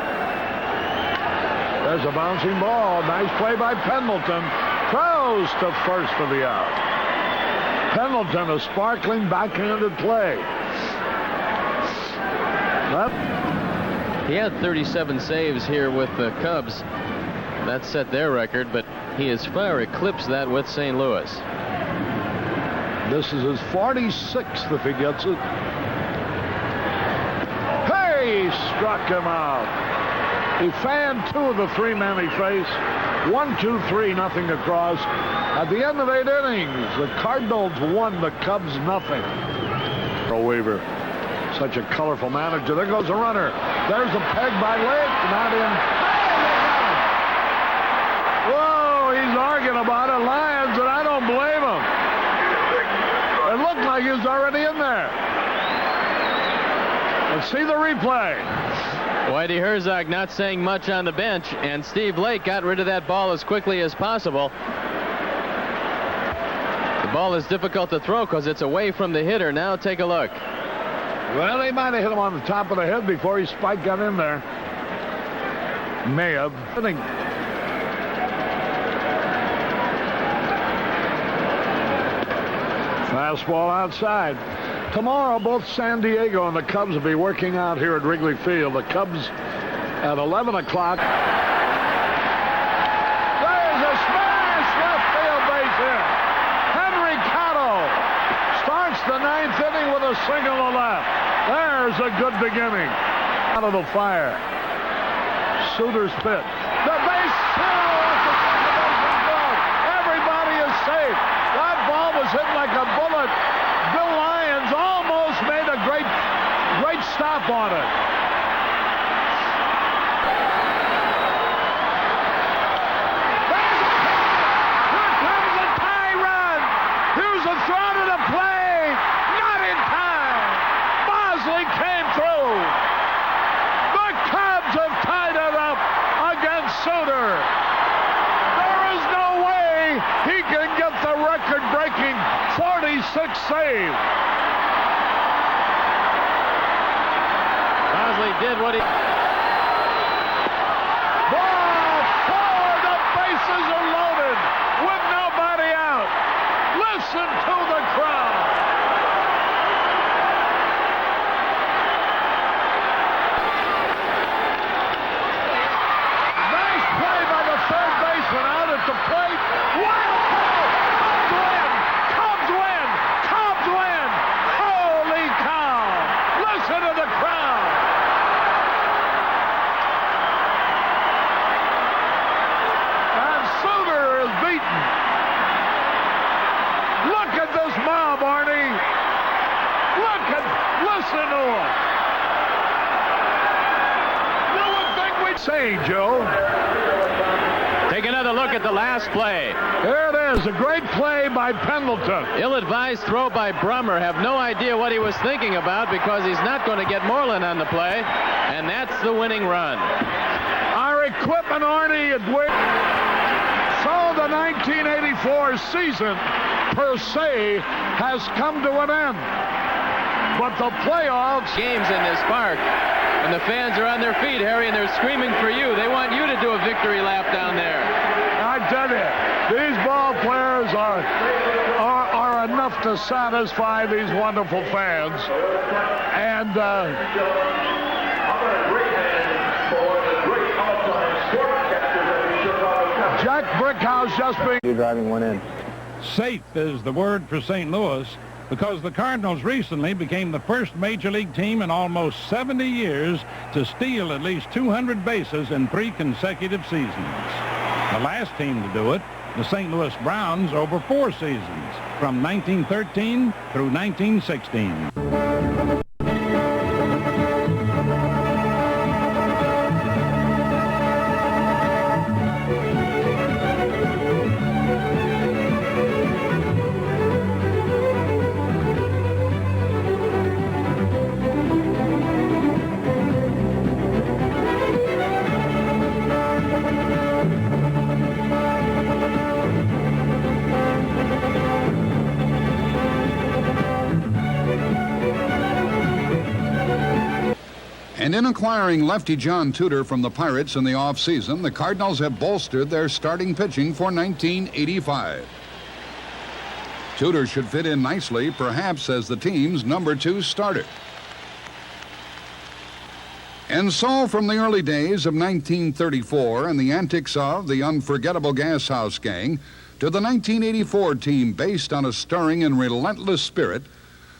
There's a bouncing ball. Nice play by Pendleton. Throws to first for the out. Pendleton, a sparkling backhanded play. He had 37 saves here with the Cubs. That set their record, but he has far eclipsed that with St. Louis. This is his 46th if he gets it. Hey, struck him out. He fanned 2 of the 3 men he faced. 1-2-3, nothing across. At the end of 8 innings, the Cardinals won, the Cubs nothing. Weaver, such a colorful manager. There goes a runner. There's a peg by Lake, not in. Whoa, he's arguing about it, Lyons, and I don't blame him. It looked like he was already in there. Let's see the replay. Whitey Herzog not saying much on the bench, and Steve Lake got rid of that ball as quickly as possible. The ball is difficult to throw because it's away from the hitter. Now take a look. Well, they might have hit him on the top of the head before his spike got in there. May have. I think. Fastball outside. Tomorrow, both San Diego and the Cubs will be working out here at Wrigley Field. The Cubs at 11 o'clock. There's a smash left field base hit. Henry Cotto starts the 9th inning with a single to left. There's a good beginning. Out of the fire. Sutter's pitch. The base hit. Everybody is safe. That ball was hit like a bullet. Bill Lyons almost made a great stop on it. Here comes a tie run. Here's a throw to the plate. Not in time. Bosley came through. The Cubs have tied it up against Sutter. There is no way he can get the record-breaking 46 save. Bosley did what he... Ball 4, the bases are loaded with nobody out. Listen to the crowd. Nice play by the third baseman out at the plate. Wild ball. Newell. You would think we'd say, Joe. Take another look at the last play. There it is, a great play by Pendleton. Ill-advised throw by Brummer. Have no idea what he was thinking about because he's not going to get Moreland on the play, and that's the winning run. Our equipment, Arnie, so the 1984 season, per se, has come to an end. But the playoffs... Games in this park. And the fans are on their feet, Harry, and they're screaming for you. They want you to do a victory lap down there. I tell you, these ball players are enough to satisfy these wonderful fans. And Jack Brickhouse just being... You're driving one in. Safe is the word for St. Louis, because the Cardinals recently became the first Major League team in almost 70 years to steal at least 200 bases in 3 consecutive seasons. The last team to do it, the St. Louis Browns, over 4 seasons, from 1913 through 1916. And in acquiring lefty John Tudor from the Pirates in the offseason, the Cardinals have bolstered their starting pitching for 1985. Tudor should fit in nicely, perhaps as the team's #2 starter. And so, from the early days of 1934 and the antics of the unforgettable Gas House Gang to the 1984 team based on a stirring and relentless spirit,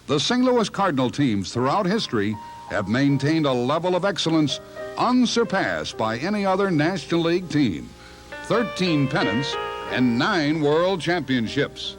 the St. Louis Cardinal teams throughout history have maintained a level of excellence unsurpassed by any other National League team. 13 pennants and 9 world championships.